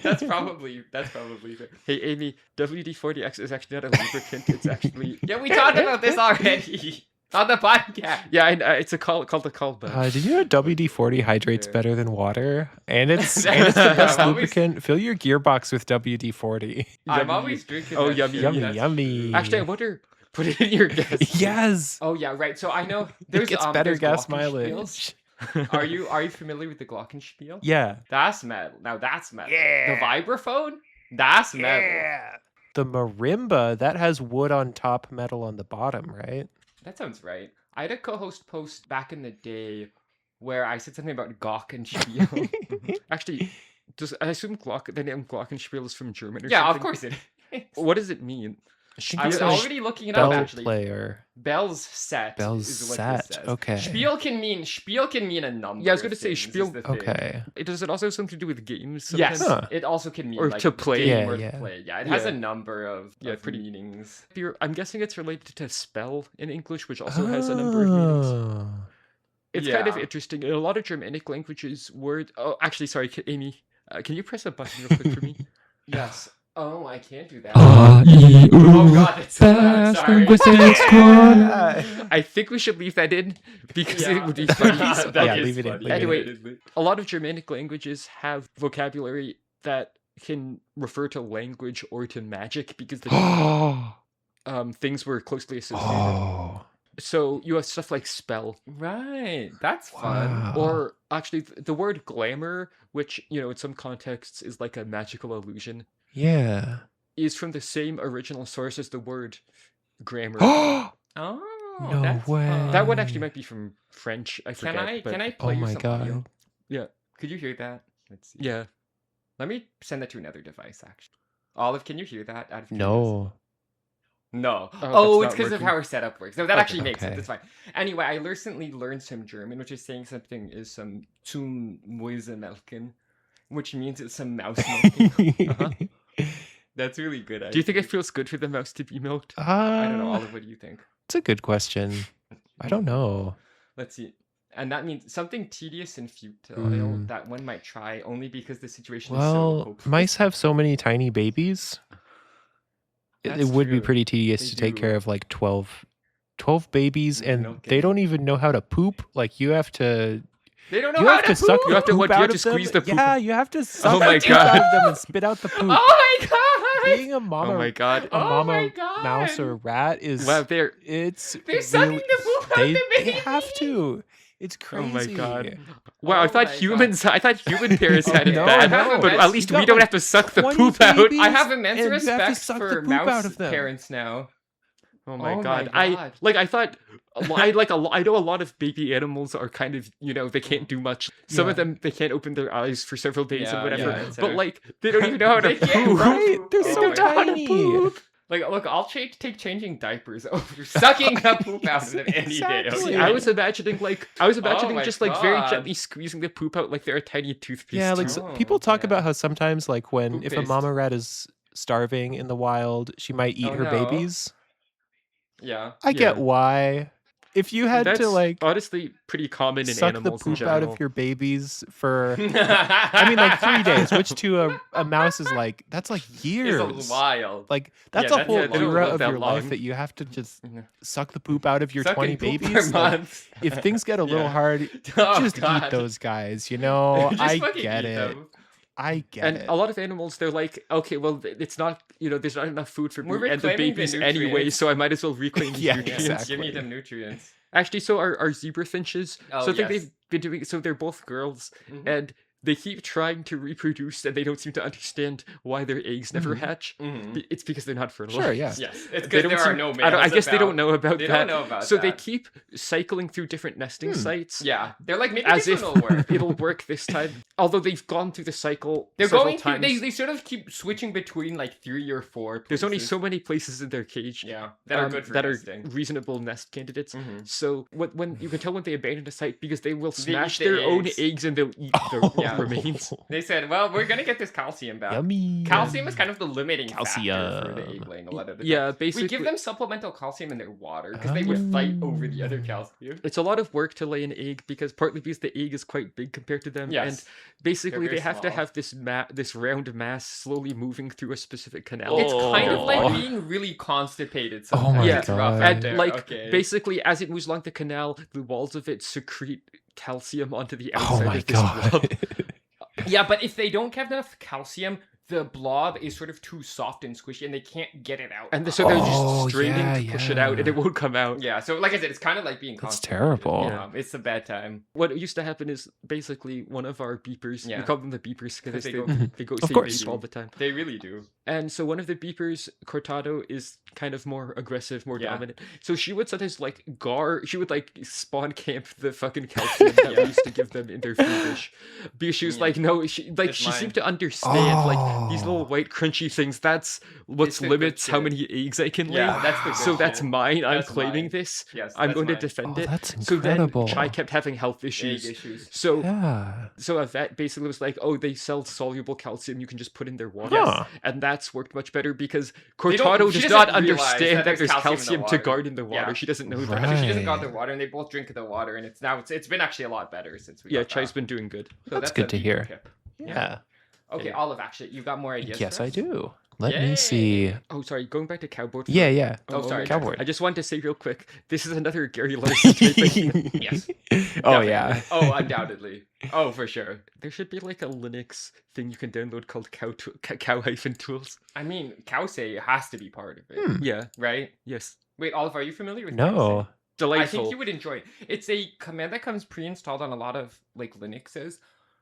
that's probably fair. Hey Amy, WD-40X is actually not a lubricant. It's actually Yeah, we talked about this already on the podcast. yeah, it's called a callback. Did you know WD-40 hydrates Yeah. better than water? And it's the That's- best I'm always- lubricant. Fill your gearbox with WD-40. I'm Yummy. always drinking. Oh, that yummy, shit, yummy, that's yummy. true. Actually, I wonder. Put it in your gas. Yes. Oh yeah, right. So I know It there's gets better there's gas glockenspiels. mileage. Are you familiar with the glockenspiel? Yeah. That's metal. Now that's metal. Yeah. The vibraphone? That's metal. The marimba, that has wood on top, metal on the bottom, right? That sounds right. I had a co-host post back in the day where I said something about glockenspiel. Actually, I assume the name Glockenspiel is from German or yeah, something? of course it is. What does it mean? I was It's a already looking it up Bell actually. player. Bell's set. Bell's is what set, This says. okay. Spiel can mean a number. Yeah, I was of gonna say things, is spiel- the thing. Okay. Does it also have something to do with games? Yes, sometimes? Huh. it also can mean Or like to play. game Yeah, or yeah. play. Yeah, it has Yeah. a number of, Yeah, of pretty- meanings. I'm guessing it's related to spell in English, which also has a number of meanings. Oh. It's kind of Yeah. interesting. In a lot of Germanic languages, Oh, actually, sorry, Amy. Can you press a button real quick for me? Yes. Oh, I can't do that. Ah, Oh god, it's so loud. Sorry. I think we should leave that in because Yeah. it would be funny. That Yeah, is leave it in, funny, leave it in. Anyway, admittedly. a lot of Germanic languages have vocabulary that can refer to language or to magic because the Oh. things were closely associated. Oh. So you have stuff like spell, Right. That's fun. Wow. or actually the word glamour, which in some contexts is like a magical illusion, Yeah. is from the same original source as the word grammar. Oh. Oh, No that's way. fun. That one actually might be from French. I Can forget. I but can I Oh play you my some audio? god. Yeah. Could you hear that? Let's see. Yeah. Let me send that to another device. Actually, Olive, can you hear that? Out of curiosity? No. No. Oh, Oh, that's it's not because of working. how our setup works. No, that Okay, actually makes sense. okay. It's fine. Anyway, I recently learned some German, which is saying something is some zum Mäusemelken, which means it's some mouse milking. Uh-huh. That's really good. Do you think it actually. feels good for the mouse to be milked? I don't know, Olive. What do you think? It's a good question. I don't know. Let's see. And that means something tedious and futile Hmm. that one might try only because the situation is so Well, hopeless. mice have so many tiny babies. It That's would be true. pretty tedious They to take do. care of like 12 babies, and Milk they it. don't even know how to poop. Like you have to They don't know you how have to suck You the have to- poop what, you out have of to them. squeeze the poop Yeah, out? you have to suck my the poop out God. of them and spit out the poop. Oh my god! Being a mama, Oh my god. a Oh my mama God. mouse or rat is Wow, they're it's They're sucking really- the poop out they, the they have baby! to. It's Oh my crazy. god. Wow, I Oh thought my humans I thought human parents had it Okay. bad, No, but that's- at least you we got, don't like, have to suck the 20 poop out. babies. I have immense And you have to respect suck the for poop out mouse of them. parents now. Oh my Oh my god. God. I thought I know a lot of baby animals are kind of, they can't do much. Some of Yeah. them they can't open their eyes for several days Yeah, and whatever. yeah, it's but hard. like they don't even know how to They can't poop. Right? They're Oh so my God. tiny. Like, look, I'll take changing diapers over sucking the poop out of them any day. Exactly. Okay? I was imagining my just like very God. gently squeezing the poop out like they're a tiny toothpaste. Yeah, like tube. Oh, people talk yeah. about how sometimes, like when Poop if a paste. mama rat is starving in the wild, she might eat Oh, her no. babies. Yeah. I get Yeah. why. If you had That's to like honestly pretty common in suck the animals in poop general. out of your babies for, I mean, like 3 days, which to a mouse is like that's like years. It's wild. Like that's Yeah, a that's whole a long- era live of that your long. life that you have to just Mhm. suck the poop out of your Sucking 20 poop per babies. Like, month. if things get a little Yeah. hard, Oh, just God. eat those guys. You know, Just I fucking get eat it. them. I get And it. a lot of animals, they're like, okay, well, it's not, there's not enough food for me We're and the reclaiming the babies anyway, nutrients. so I might as well reclaim these Yeah, nutrients. exactly. Give me them nutrients. Actually, so our zebra finches, Oh, so I think yes. they've been doing, so they're both girls, Mhm. and they keep trying to reproduce, and they don't seem to understand why their eggs never Mhm. hatch. Mhm. It's because they're not fertile. Sure, yeah. Yes, it's They because don't there are seem- no I, males. don't- I guess they don't about. know about They that. don't know about so that. they keep cycling through different nesting sites. Yeah, they're like maybe As this if one will work. it'll work this time. Although they've gone through the cycle They're several going through. times. They sort of keep switching between like 3 or 4. There's only places. so many places in their cage Yeah, that are good for that nesting. are reasonable nest candidates. Mhm. So when you can tell when they abandon a site because they will They eat smash the their own eggs. eggs and they'll eat Oh, the Yeah. remains. They said, "Well, we're gonna get this calcium back." Yummy. Calcium is kind of the limiting factor for the Calcium. egg laying a lot of the Yeah, time. basically, We give them supplemental calcium in their water because they would fight over the other calcium. it's a lot of work to lay an egg partly because the egg is quite big compared to them, Yes. and basically They're they very have to small. have this round mass slowly moving through a specific canal. It's kind of like Oh. being really constipated. Oh Sometimes. my Yeah, It's rough God. out And there. like okay. basically, as it moves along the canal, the walls of it secrete calcium onto the Oh outside my of this blob. god. Yeah, but if they don't have enough calcium, the blob is sort of too soft and squishy, and they can't get it out. And so they're Oh, just straining yeah, to push it out, and yeah. it won't come out. Yeah, so like I said, it's kind of like being That's constipated. terrible. Yeah. It's a bad time. What used to happen is basically one of our beepers. Yeah. We call them the beepers because 'Cause they they go, go- they go Of say course. beep all the time. They really do. And so one of the beepers, Cortado, is kind of more aggressive, more Yeah. dominant. So she would sometimes like she would like spawn camp the fucking calcium that we used to give them in their food dish. Because she was Yeah. like, no, she It's she seemed mine. to understand like these little Oh. white crunchy things. That's what It's the good limits how shit. many eggs I can lay. Yeah, that's the good So that's shit. mine. I'm That's claiming mine. this. Yes, I'm that's going to mine. defend Oh, it. that's So incredible. then Chai kept having health Egg issues. issues. So Yeah. so a vet basically was like, oh, they sell soluble calcium you can just put in their water. Huh. And that's worked much better because They don't- Cortado she does doesn't not realize understand that that there's there's calcium in the calcium to water. guard in the water. Yeah. She doesn't know So that. she doesn't got Right. their water, and they both drink the water, and it's been actually a lot better since we. Yeah, got Chai's that. been doing good. So That's a good to beep hear. tip. Yeah. Okay, Yeah. Olive, actually, you got more ideas. Yes, for I us? do. Let me see. Yay. Oh, sorry. Going back to Cowboard. For Yeah, a yeah. Oh, sorry. moment, Cowboard. I just wanted to say real quick. This is another Gary Larson type thing. Yes. Oh yeah. Definitely. Oh, undoubtedly. Oh, for sure. There should be like a Linux thing you can download called cow-tools. I mean, Cowsay has to be part of it, Hmm. Yeah. right? Yes. Wait, Oliver, are you familiar with No. Cowsay? I Delightful. think you would enjoy it. It's a command that comes pre-installed on a lot of like Linuxes,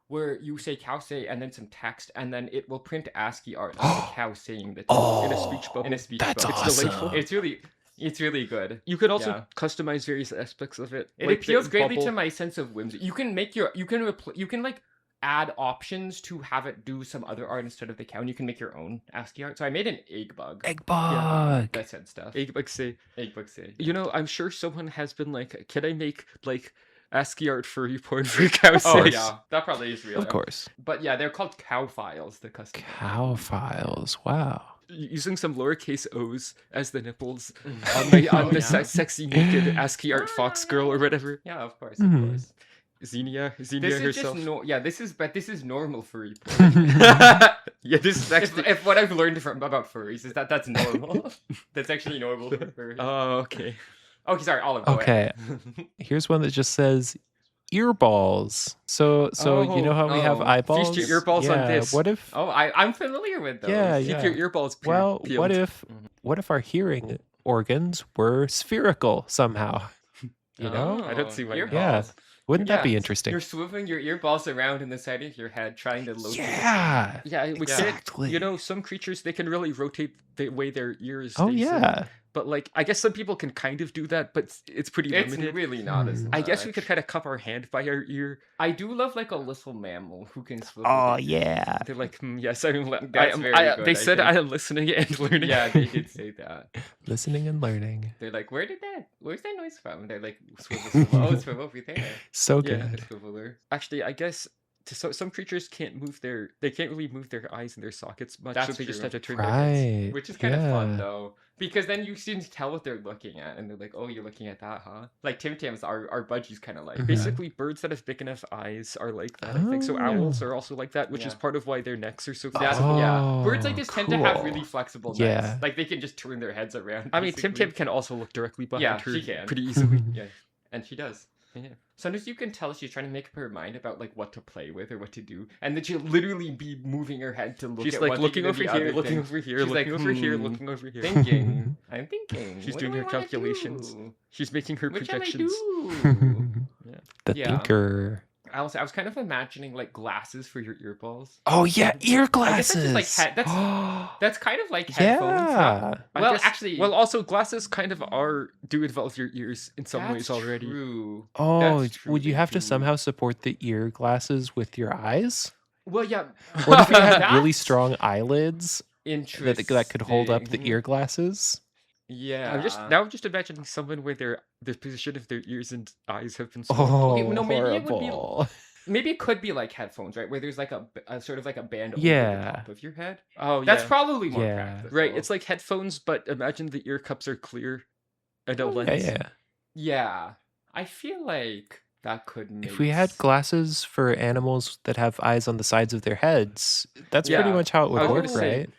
where you say Cowsay and then some text, and then it will print ASCII art of the cow saying the text Oh, in a speech bubble. in a speech that's bubble. It's delightful. awesome. It's really good. You could also Yeah. customize various aspects of it. It like the appeals greatly to bubble. my sense of whimsy. You can make your you can like add options to have it do some other art instead of the cow, and you can make your own ASCII art. So I made an egg bug Egg bug. that said stuff. Like say, Egg bug say. you know, I'm sure someone has been like, can I make like ASCII art furry porn for cow Oh face? yeah, that probably is real. Of course. But yeah, they're called cow files. The custom. Cow files. Wow. Using some lowercase o's as the nipples Oh, on the yeah. sexy naked ASCII art fox girl or whatever. Yeah, of course, Mhm. of course. Xenia This is herself. just this is normal furry. Yeah, this is actually. if what I've learned about furries is that that's normal. That's actually normal for furries. Oh, okay. Okay, sorry, Olive. Go Okay. ahead. Here's one that just says earballs. So you know how we have Oh. eyeballs? Feast your earballs on Yeah, this. What if Oh, I'm familiar with those. Yeah, Keep yeah. your earballs Well, peeled. what if our hearing organs were spherical somehow? You know? I don't see why not. Yeah. Earballs. Wouldn't that be Yeah, interesting? You're swiveling your earballs around in the side of your head, trying to locate. Yeah. Yeah, we Exactly. You know, some creatures they can really rotate the way their ears. Oh facing. yeah. But like, I guess some people can kind of do that, but it's pretty It's limited. really not as. I guess we could much. kind of cup our hand by our ear. I do love like a little mammal who can swivel. Oh their- yeah. They're like, yes, I'm. That's very good, They I said think. I am listening and learning. Yeah, they did say that. Listening and learning. They're like, where's that noise from? They're like, swivel, swivel. Oh, it's from over there. So Yeah. good. Swiveler. Actually, I guess some creatures can't they can't really move their eyes and their sockets much, so That's they just true. have to turn their heads. Right. Which is kind of fun yeah. though, because then you can tell what they're looking at, and they're like, "Oh, you're looking at that, huh?" Like Tim Tams, our budgies kind of like that. Basically, birds that have big enough eyes are like that. I think so. Oh. Owls are also like that, which is Yeah. part of why their necks are so That's, flexible. yeah, birds like Oh, this tend to have cool. really flexible necks. Yeah. Like they can just turn their heads around. I mean, Tim basically. Tam can also look directly behind Yeah, her she can. pretty easily. Yeah, and she does. Yeah. Sometimes you can tell she's trying to make up her mind about like what to play with or what to do, and then she'll literally be moving her head to look. She's at like one looking thing over to the here, other looking thing. over here, She's looking like, over here, "Hmm, looking over here. Thinking. I'm thinking. She's what doing do I her wanna calculations. do? She's making her What shall I projections. do? The Yeah. thinker. I was kind of imagining like glasses for your earballs. Oh yeah, ear I guess glasses. that's just like that's kind of like headphones. huh? yeah. I Well, guess- actually, well, also glasses kind of do involve your ears in some ways that's already. True. Oh, That's true, would you they have to do. somehow support the ear glasses with your eyes? Well, yeah. What if you had really That's strong eyelids that could hold up the interesting. ear glasses? Yeah. I'm just imagining someone where the position of their ears and eyes have been swapped. Oh, no, maybe it would be- horrible. Maybe it could be like headphones, right? Where there's like a sort of like a band over Yeah. the top of your head. Oh, That's yeah. probably more Yeah. practical. Right, it's like headphones, but imagine the ear cups are clear and a Oh, lens. Yeah, yeah. Yeah. I feel like that could make If we had glasses for animals that have eyes on the sides of their heads, that's pretty Yeah. much how it I would was work, gonna say, right?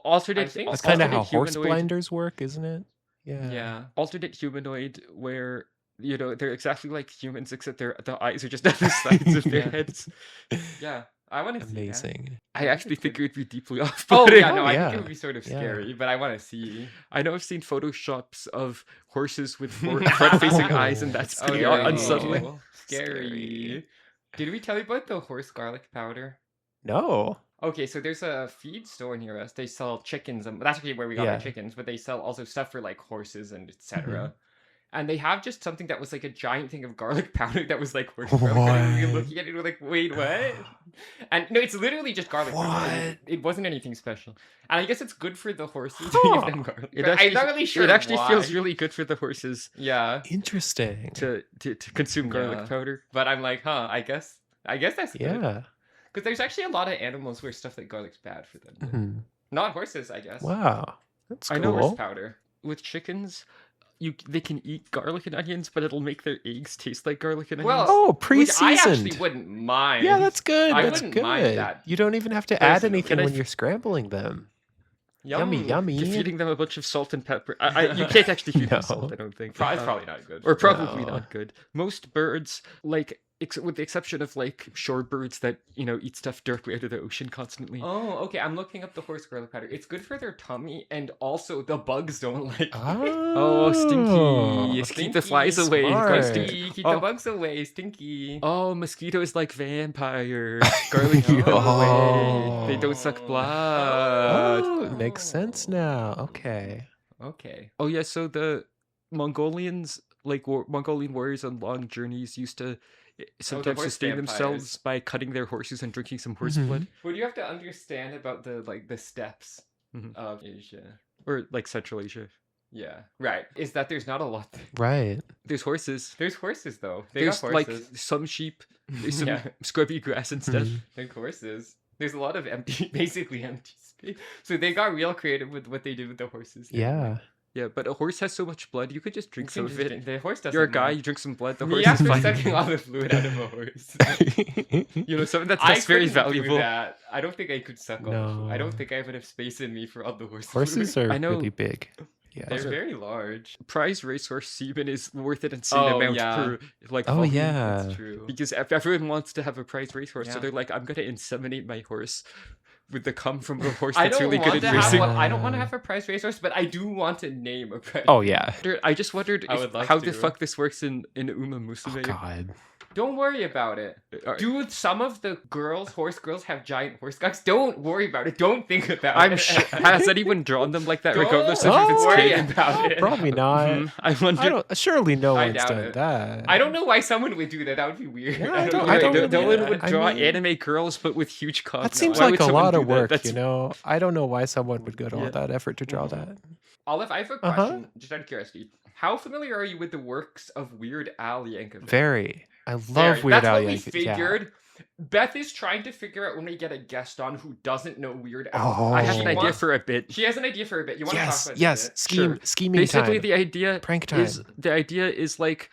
Alternate, I think That's kind of how alternate horse humanoid- blinders work, isn't it? Yeah. Yeah. Alternate humanoid where they're exactly like humans except the eyes are just on the sides of their Yeah. heads. Yeah. I want to see that. Amazing. I actually think it would be deeply off. Oh yeah, no, Oh, I yeah. think it would be sort of Yeah. scary, but I want to see. I know I've seen photoshops of horses with front-facing eyes, and that's Oh, pretty no. unsettling. Oh, Scary. Scary. Did we tell you about the horse garlic powder? No. Okay, so there's a feed store near us. They sell chickens, and that's actually where we got Yeah. our chickens. But they sell also stuff for like horses and etc. Mm-hmm. And they have just something that was like a giant thing of garlic powder that was like horse broken. And we were What? looking at it, we're like, wait, what? And no, it's literally just garlic powder. It wasn't anything special. And I guess it's good for the horses to give them garlic. It But actually, I'm not really sure. It actually feels why. really good for the horses Yeah, Interesting. to consume garlic Yeah. powder. but I'm like, huh? I guess that's good. Yeah. Because there's actually a lot of animals where stuff like garlic's bad for them. but Mhm. Not horses, I guess. Wow. That's I cool. know Horse powder. With chickens, they can eat garlic and onions, but it'll make their eggs taste like garlic and Well, onions. Oh, Which I pre-seasoned. actually wouldn't mind. Yeah, that's good. I that's wouldn't good. mind that You don't even have to add personally. anything Can I when f- you're scrambling them. Yummy, yummy. You're feeding them a bunch of salt and pepper. You can't actually feed them No. salt, I don't think. It's probably not good. Or probably No. not good. Most birds, like, with the exception of like shorebirds that eat stuff directly out of the ocean constantly. Oh, okay. I'm looking up the horse garlic powder. It's good for their tummy, and also the bugs don't like it. Oh, stinky! Keep the flies Stinky, away. smart. Stinky, keep Oh. the bugs away. Stinky. Oh, mosquitoes like vampires. Garlic keep them away. They don't suck blood. Oh, it makes sense now. Okay. Okay. Oh yeah, so the Mongolians, like Mongolian warriors on long journeys, used to sometimes horse sustain vampires. themselves by cutting their horses and drinking some horse Mhm. blood, What do you have to understand about the steppes Mhm. of Asia? or like Central Asia. Yeah. Right. Is that there's not a lot. Right. There's horses. There's horses though. They There's got like horses. some sheep, there's some Yeah. scrubby grass and stuff. Mhm. Like horses. There's a lot of empty, basically empty space. So they got real creative with what they did with the horses. Yeah. Yeah, but a horse has so much blood, you could just You drink can some just of it. drink- The horse doesn't. You're a guy, know. you drink some blood, the Me horse is after fine. sucking all the fluid out of a horse. Something that's I very couldn't valuable. Do that. I don't think I could suck all the fluid. I No. don't think I have enough space in me for all the horse Horses fluid. are I know. really big. Yeah. They're Also- very large. Prize racehorse semen is worth an insane Oh, amount yeah. per like Oh volume. yeah. That's true. Because everyone wants to have a prize racehorse, so Yeah. they're like, I'm gonna inseminate my horse with the cum from a horse I that's don't really want good to at have racing. one. I don't want to have a prize racehorse, but I do want to name a prize. Oh yeah. I just wondered I would love how the to. fuck this works in Uma Oh Musume. God. Don't worry about it. Do some of the horse girls have giant horse cocks? Don't worry about it. Don't think about I'm it. sure. Has anyone drawn them like that, Don't regardless of if it's worry canon? about it. Probably not. I wonder. I don't. Surely no I one's doubt done it. that. I don't know why someone would do that. That would be weird. Yeah, I don't- know I why don't they no, would no do one that. would I draw mean- anime girls, but with huge cocks. That seems Why like would a someone lot do of that? work, That's- you know. I don't know why someone would go to Yeah. all that effort to draw that. Olive, I have a Uh-huh. question, just out of curiosity. How familiar are you with the works of Weird Al Yankovic? Very. I love Very. Weird That's Al what we Yankovic. Yeah. figured. Beth is trying to figure out when we get a guest on who doesn't know Weird Al. Oh. I have an She idea wants- for a bit. She has an idea for a bit. You want to Yes. talk about Yes. it? Scheming Basically, time. the idea Prank time. is like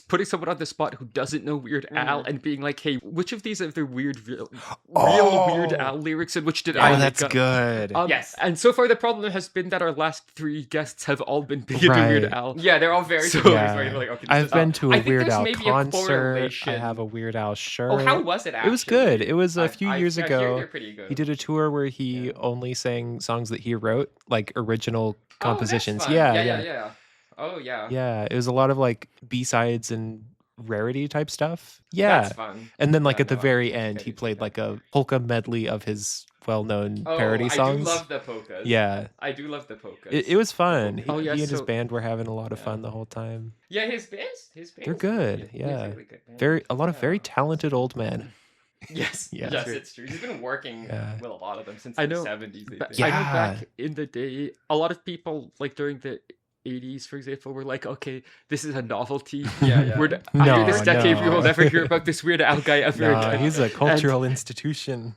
putting someone on the spot who doesn't know Weird Al and being like, "Hey, which of these are the real Weird Oh. Al lyrics, and which did Oh, I that's make up?" good. Yes. And so far, the problem has been that our last three guests have all been big into Weird Right. Al. Yeah, they're all very So- similar. Yeah. So you're like, okay, this I've is been Al. to I a think Weird there's Al maybe a concert. I correlation. have a Weird Al shirt. Oh, how was it? Actually? It was good. It was a few years I hear ago. they're pretty good. He did a tour where he Yeah. only sang songs that he wrote, like original Oh, that's compositions. fun. Yeah, yeah. Oh yeah. Yeah, it was a lot of like B-sides and rarity type stuff. Yeah. That's fun. And then like Yeah, at the no, I very think end, I he did played that. like a polka medley of his well-known Oh, parody songs. I do love the polkas. Yeah. I do love the polkas. It was fun. He, Oh, yeah, he and his so- band were having a lot of Yeah. fun the whole time. Yeah, his band's They're good, He has yeah. really good bands. Very a lot of very Yeah. talented old men. Yes, Yeah. yes, it's true. He's been working Yeah. with a lot of them since I the know, 70s. I think. I know Yeah. back in the day, a lot of people, like during the 80s, for example, were like, "Okay, this is a novelty. Yeah, yeah. After No, this decade, we no. will never hear about this Weird Al guy ever No, again." he's a cultural institution.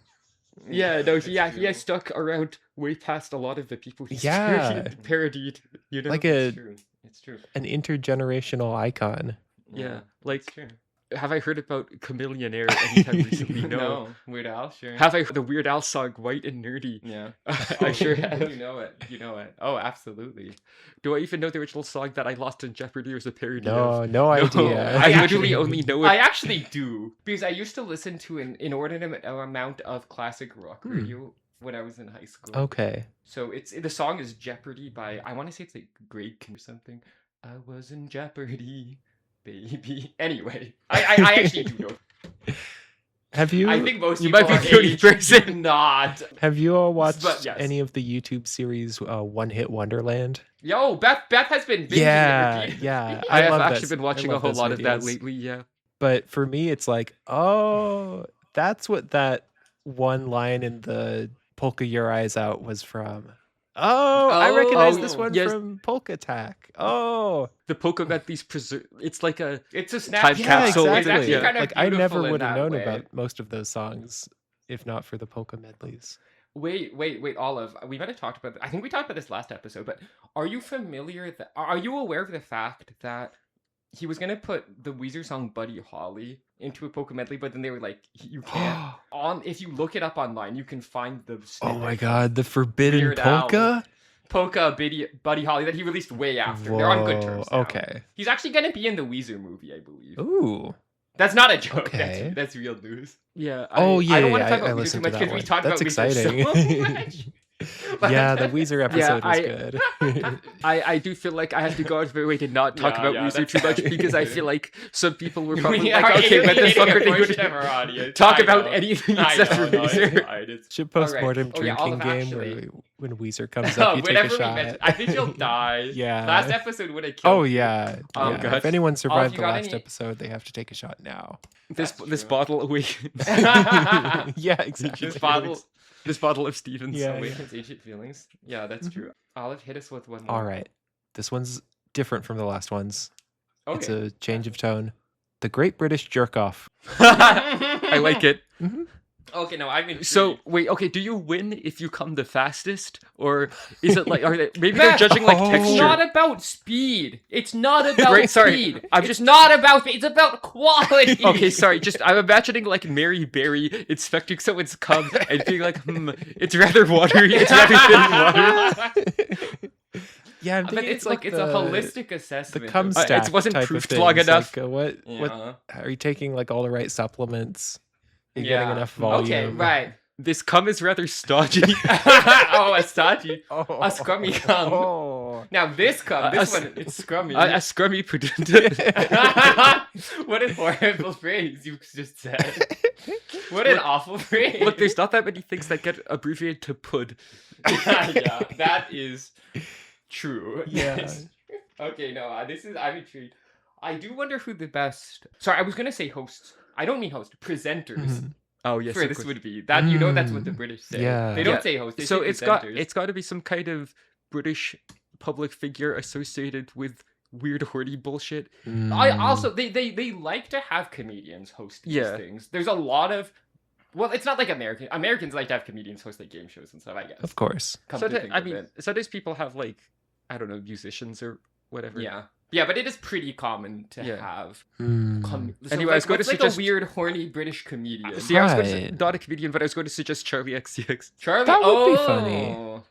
Yeah, no, That's he true. has stuck around way past a lot of the people he's Yeah. parodied. You know, Like It's true. It's true. an intergenerational icon. yeah, It's like true. have I heard about Chameleonaire anytime recently? No. No, Weird Al, sure. Have I heard the Weird Al song "White and Nerdy"? Yeah. I sure have. You know it. You know it. Oh, absolutely. Do I even know the original song that I lost in Jeopardy was a parody No, of? no idea. I I literally actually- only know I it. actually do because I used to listen to an inordinate amount of classic rock Hmm. radio when I was in high school. Okay. So the song is Jeopardy by I want to say it's like Greg King or something. I was in Jeopardy, baby. Anyway, I actually do know. Have you I think most you people might be our the only age person. do not. have you all watched But yes. any of the YouTube series One Hit Wonderland? Yo, Beth has been binging Yeah, it. yeah. I have love actually that- been I watching a love whole those lot of that videos. lately. Yeah. But for me, it's like, oh, that's what that one line in the Polka Your Eyes Out was from. Oh, I Oh, recognize this one yes. from Polka Attack. Oh, The Poke got these it's like a It's a Time snap. yeah, capsule. It's exactly. actually Yeah. kind of Like I never beautiful in would have that known way. about most of those songs if not for the polka medleys. Wait, Olive. We might have talked about. I think we talked about this last episode. But are you familiar? Are you aware of the fact that he was gonna put the Weezer song "Buddy Holly" into a Pokemedley, but then they were like, you can't. If you look it up online, you can find the. Oh snippet my from god, the forbidden Weird Al. polka? Buddy Holly that he released way after. They're on good terms now. Okay. He's actually gonna be in the Weezer movie, I believe. Ooh. That's not a joke. Okay. That's real news. Yeah. Oh yeah, I don't want to yeah, talk I about Weezer too listened to much that because we one. talked That's about exciting. Weezer so much. But- Yeah, the Weezer episode was I- good. I do feel like I have to go out of my way to not talk Yeah, about yeah, Weezer too that's much because I fair. feel like some people were probably We like, are okay, what the alienating fuck a are they portion going of our to audience. talk I about know. anything I except know, for no, it's Weezer? fine, it's Should postmortem Oh, yeah, drinking Olive, game actually- when Weezer comes up, you take a Whenever we shot. mention, I think you'll die. Yeah. Last episode would have killed. Oh you. yeah. Oh, yeah. God. If anyone survived you the got last any- episode, they have to take a shot now. This That's true. bottle awakens. Yeah, exactly. This bottle of Stevens. Yeah, Awakens ancient feelings. Yeah, that's true. Olive, hit us with one more. All right. This one's different from the last ones. It's Okay. a change of tone. The Great British Jerk Off. I like it. Okay, no, I'm intrigued. So wait, okay, do you win if you come the fastest, or is it like are they maybe they're judging like Oh. It's texture? not about speed. It's not about Right, sorry. speed. I'm It's just- not about. It's about quality. Okay, sorry. Just I'm imagining like Mary Berry inspecting someone's cum and being like, it's rather watery. It's rather thin water. Yeah, I'm But thinking it's like it's a holistic the assessment. cum of- it stack wasn't type of proofed things, long enough. Like, what Yeah. are you taking like all the right supplements? You're Yeah. getting enough volume. Okay, right. This cum is rather stodgy. Oh, a stodgy. Oh. A scrummy cum. Oh. Now this cum, A this s- one, it's scrummy. A scrummy pudent. What a horrible phrase you just said. What an awful phrase. Look, there's not that many things that get abbreviated to pud. Yeah, that is true. Yeah. Yes. Okay, no, I'm intrigued. I do wonder who the best. Sorry, I was gonna say hosts. I don't mean hosts. Presenters. Mhm. Oh yes, For of this course. would be that. You know, that's what the British say. Yeah. They don't Yeah. say host. They So say it's presenters. got to be some kind of British public figure associated with weird horny bullshit. I Mm. also they like to have comedians host these Yeah. things. There's a lot of. Well, it's not like Americans like to have comedians host like game shows and stuff. I guess. Of course. Come to Sometimes, think I of mean, it. sometimes people have like, I don't know, musicians or whatever. Yeah, yeah, but it is pretty common to Yeah. have. Mm. Anyway, I was going to what's like suggest- a weird horny British comedian. See, I was going to say, Right. not a comedian, but I was going to suggest Charlie XCX. Charlie. That would be oh, funny.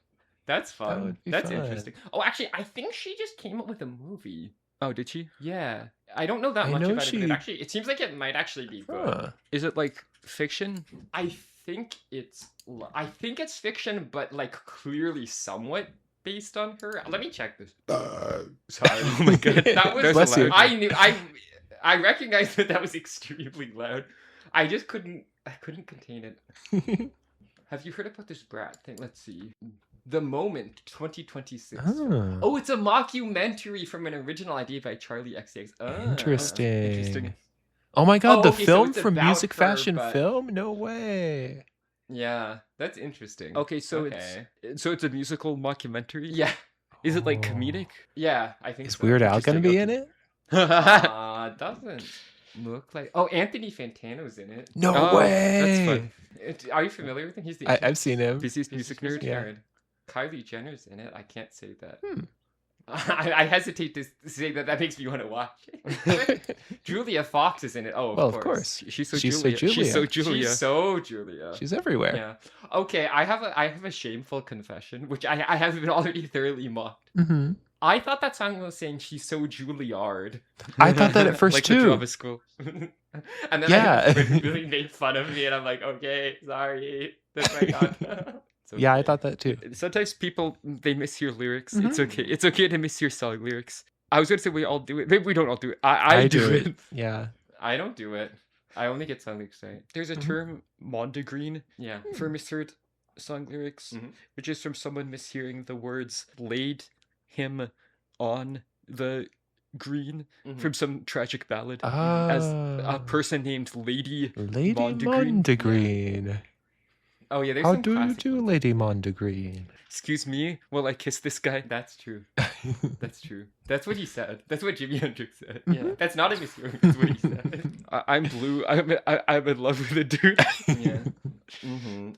That's fun. would be That's fun. interesting. Oh, actually, I think she just came up with a movie. Oh, did she? Yeah, I don't know that I much know about it, but she- it seems like it might actually be good. Huh. Is it like fiction? I think it's fiction, but like clearly somewhat based on her. Let me check this. Sorry. Oh my god, That was Bless you. loud. I recognized that was extremely loud. I just couldn't contain it. Have you heard about this Brat thing? Let's see. The Moment 2026. Oh. Oh, it's a mockumentary from an original idea by Charlie XCX. Ah, Interesting. Interesting. Oh my god, Oh, the okay, so film it's from about Music her, Fashion but- Film? No way. Yeah, that's interesting. Okay, so Okay. it's a musical mockumentary. Yeah, Is it like Oh. comedic? yeah, I think Is so. Weird Al gonna be in it? Doesn't look like. Oh, Anthony Fantano's in it. No Oh, way. that's fun. Are you familiar with him? He's the I've seen him. Busiest he's music the nerd. Yeah. Kylie Jenner's in it. I can't say that. Hmm. I hesitate to say that. That makes me want to watch it. Julia Fox is in it. Oh, Well, of course. She's so She's so Julia. She's so Julia. Julia. She's so Julia. She's everywhere. Yeah. Okay, I have a shameful confession, which I have been already thoroughly mocked. Hmm. I thought that song was saying she's so Juilliard. I thought that at first like too. The drama school. And then Yeah. I really made fun of me, and I'm like, okay, sorry. That's my god. It's Yeah, I okay. thought that too. Sometimes people they mishear lyrics. It's okay. It's okay to mishear song lyrics. I was gonna say we all do it. Maybe we don't all do it. I do it. Yeah. I don't do it. I only get song lyrics right. There's a Mhm. term mondegreen Yeah. for misheard song lyrics, Mhm. which is from someone mishearing the words "laid him on the green" Mhm. from some tragic ballad Ah. as a person named Lady Lady Mondegreen. Mondegreen. Oh yeah, there's How some do you classic do, ones. Lady Mondegreen? Excuse me while I kiss this guy. That's true. That's true. That's what he said. That's what Jimi Hendrix said. Yeah. That's not a mishearing. That's what he said. I'm blue. I'm in love with a dude. Yeah.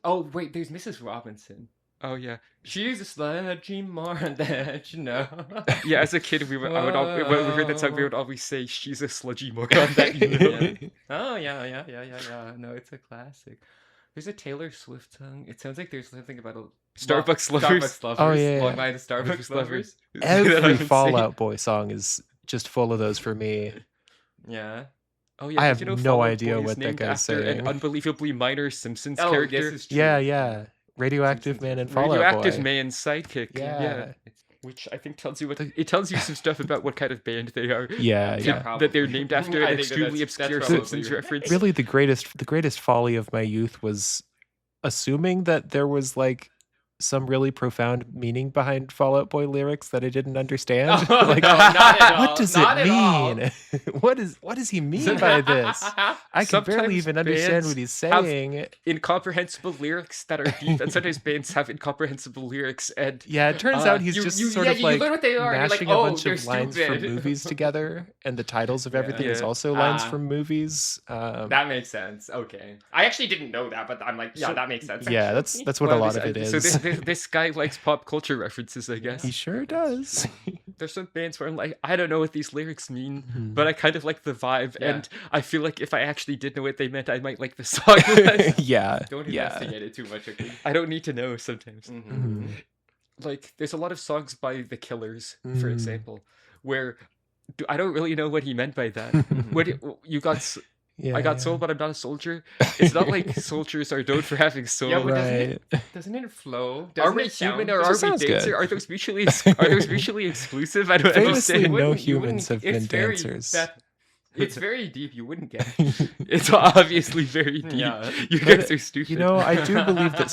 Oh wait, there's Mrs. Robinson. Oh yeah, She's a sludgy more that you know. yeah. As a kid, I would when we heard that song, we would always say, "She's a sludgy moron that you know." Yeah. Oh yeah. No, it's a classic. There's a Taylor Swift song. It sounds like there's something about a Starbucks lovers. Starbucks lovers. Oh, yeah, Long yeah. line of Starbucks lovers. Every Fallout Boy song is just full of those for me. Yeah. Oh yeah, I did have you know no Fall Out idea Boy is what that named guy's after saying. an unbelievably minor Simpsons Oh, character. this is true. Yeah. Radioactive Man and Fallout Radioactive Boy. Man's sidekick. Yeah. Which I think tells you it tells you some stuff about what kind of band they are. Yeah, Yeah, yeah. probably. That they're named after I an think that extremely that's obscure probably Simpsons right. reference. Really, the greatest folly of my youth was assuming that there was like some really profound meaning behind Fallout Boy lyrics that I didn't understand. Oh, Like, no, not at all. what does Not it at all. mean? what does he mean by this? I can barely Sometimes even understand bands what he's have- saying. Incomprehensible lyrics that are deep, and sometimes bands have incomprehensible lyrics, and Yeah, it turns out he's just sort of like learn what they are, and you're mashing like, a oh, bunch they're of lines from stupid. movies together, and the titles of Yeah. everything is Yeah. also lines Ah. from movies. That makes sense. Okay. I actually didn't know that, but I'm like, yeah, So- that makes sense. Yeah, actually. that's what a lot of it is. So this guy likes pop culture references, I guess. He sure does. There's some bands where I'm like, I don't know what these lyrics mean, Hmm. but I kind of like the vibe, Yeah. and I feel like if I actually did know what they meant, I might like the song less. yeah, Don't yeah. investigate it too much. Okay. I don't need to know sometimes. Mhm. Like, there's a lot of songs by The Killers, for Mm. example, where I don't really know what he meant by that. Mm-hmm. What you got? Yeah, I got yeah. soul, but I'm not a soldier. It's not like soldiers are known for having soul. Yeah, but Right. Doesn't it flow? Are Doesn't we it sound human or good? are we sounds good. dancer? Are those mutually exclusive? I don't Famously, understand. no You humans have it's been very dancers. It's very deep. You wouldn't get. It's obviously very deep. Yeah. You But, guys are stupid. You know, I do believe that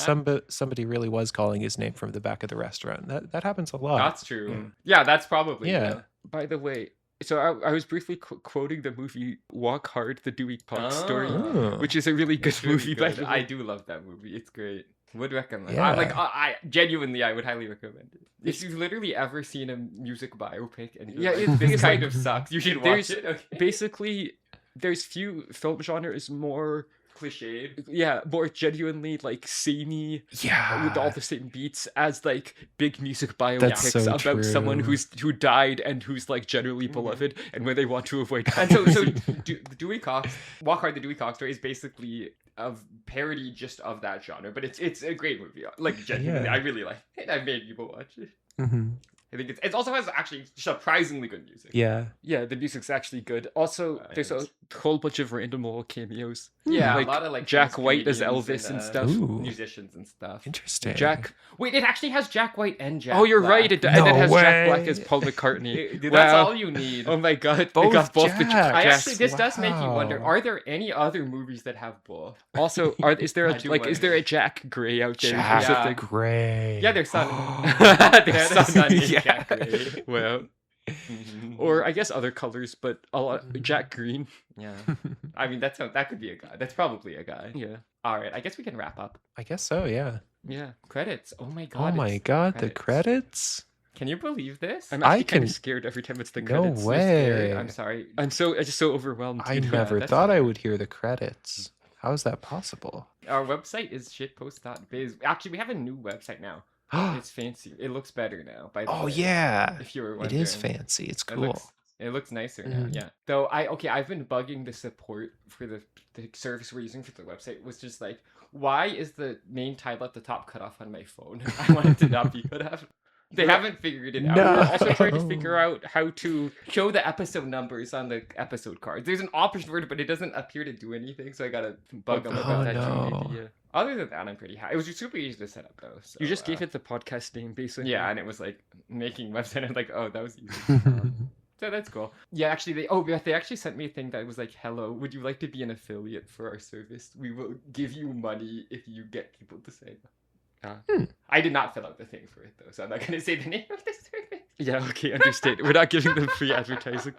somebody really was calling his name from the back of the restaurant. That happens a lot. That's true. Yeah, that's probably. Yeah. By the way, so I was briefly quoting the movie Walk Hard, the Dewey Cox story, Oh. which is a really good It's really movie. By good. the way. I do love that movie. It's great. Would recommend. Yeah. I genuinely, I would highly recommend it. If you've literally ever seen a music biopic and you're Yeah, like, it's this kind like- of sucks, you should watch there's it. Okay. Basically, there's few film genres more Cliched. more genuinely like samey Yeah. with all the same beats as like big music biopics That's so about someone true. who died and who's like generally beloved, and where they want to avoid And so controversy. Dewey Cox, Walk Hard, the Dewey Cox story is basically a parody just of that genre, but it's a great movie. Like genuinely, Yeah. I really like it. I've made people watch it. Mhm. I think it also has actually surprisingly good music. Yeah. Yeah, the music's actually good. Also, there's a whole bunch of random little cameos. Yeah, Like a lot of like Jack famous White as comedians Elvis and uh, stuff. Ooh. musicians and stuff. Interesting. Jack. Wait, it actually has Jack White and Jack. Oh, you're Black. right. And it No has Jack Black way. as Paul McCartney. Dude, that's Wow. all you need. Oh my god, they Both got both the Jacks. I Jacks. actually, this does make you wonder: Wow. are there any other movies that have both? Also, is there I do is there a wonder. Jack Gray out there? Jack Yeah. specific? Gray. Yeah, their son. Their Their son. son is Yeah. Jack Gray. Well, or I guess other colors, but a lot Jack Green. Yeah, I mean that could be a guy. That's probably a guy. Yeah, All right, I guess we can wrap up. I guess so, yeah. yeah. Credits. Oh my Oh god. my it's god, the credits. credits? Can you believe this? I'm I actually kind can- of scared every time it's the No credits. way. I'm sorry. I'm just so overwhelmed. I dude. never that's thought I fine. would hear the credits. How is that possible? Our website is shitpost.biz. Actually, we have a new website now. Oh It's fancy. It looks better now. By the way, yeah. If you were It wondering. is fancy. It's It cool. looks nicer now, Mhm. yeah. Though I've been bugging the support for the service we're using for the website was just like, why is the main title at the top cut off on my phone? I want it to not be cut off. They haven't figured it out. No. We're also trying to figure out how to. Show the episode numbers on the episode cards. There's an option for it, but it doesn't appear to do anything, so I gotta bug them Oh, about that. no. too. Yeah. Other than that, I'm pretty happy. It was super easy to set up though. So, You just gave it the podcast name, basically. Yeah, and it was like making website. I'm like, oh, that was easy. So that's cool. Yeah, actually, they actually sent me a thing that was like, "Hello, would you like to be an affiliate for our service? We will give you money if you get people to say." I did not fill out the thing for it though, so I'm not gonna say the name of the service. Yeah. Okay. Understand. We're not giving them free advertising.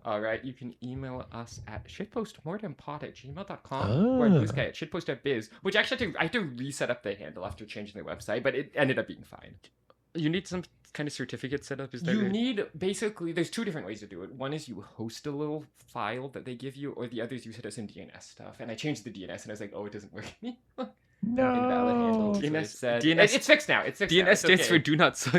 All right, you can email us at shitpostmortempod@gmail.com or at Ah. bluesky at shitpost.biz, which actually I had to reset up the handle after changing the website, but it ended up being fine. You need some kind of certificate set up. Is that You right? need basically there's two different ways to do it. One is you host a little file that they give you, or the other is you set up some DNS stuff. And I changed the DNS and I was like, oh, it doesn't work anymore. invalid handle. No. is what it DNS said. DNS It's fixed now. It's fixed now. DNS It's stands for okay. do not suck.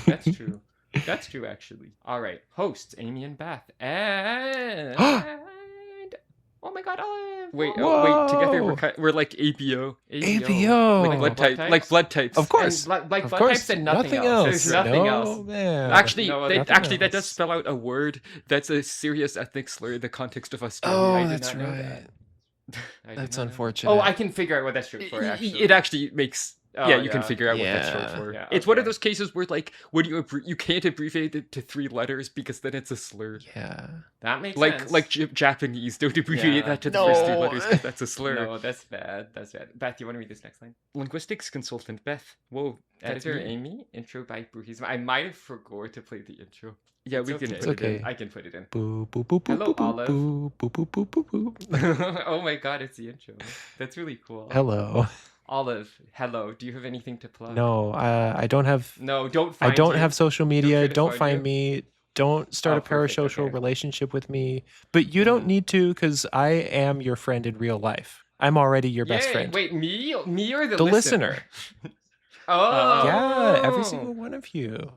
That's true. That's true, actually. All right, hosts Amy and Beth, and oh my God, Olive. Wait, Whoa. wait. Together Whoa. we're like ABO, ABO. like blood type, types? like blood types. Of course. And, like Of blood course. types and nothing else. There's nothing no, else. Man. Actually, No, that, nothing actually that does else. spell out a word that's a serious ethnic slur in the context of Australia. Oh, did that's not know right. that. I did That's not know. unfortunate. Oh, I can figure out what that's short for. Actually, It actually makes. Oh, yeah, you can figure out what that's Yeah. short for. Yeah, It's one of okay. those cases where, like, when you can't abbreviate it to 3 letters because then it's a slur. Yeah. That makes Like sense. Japanese, don't abbreviate Yeah. that to the first 3 No. letters because that's a slur. No, that's bad. That's bad. Beth, you want to read this next line? Linguistics consultant Beth. Whoa, that's Editor me. Amy. Intro by Bruhisma. I might have forgot to play the intro. Yeah, It's we can okay. put it in. okay. I can put it in. Boo boo boo boo Hello, boo boo Olive. boo boo boo boo boo boo. Oh my God, it's the intro. That's really cool. Hello. Olive, hello. Do you have anything to plug? No, I don't have. No, don't I find don't you. have social media. try to Don't find find you? me. Don't start Oh, a perfect, parasocial okay. relationship with me. But you don't need to, because I am your friend in real life. I'm already your best Yay, friend. Wait, me or the The listener? listener. Oh. Yeah, every single one of you.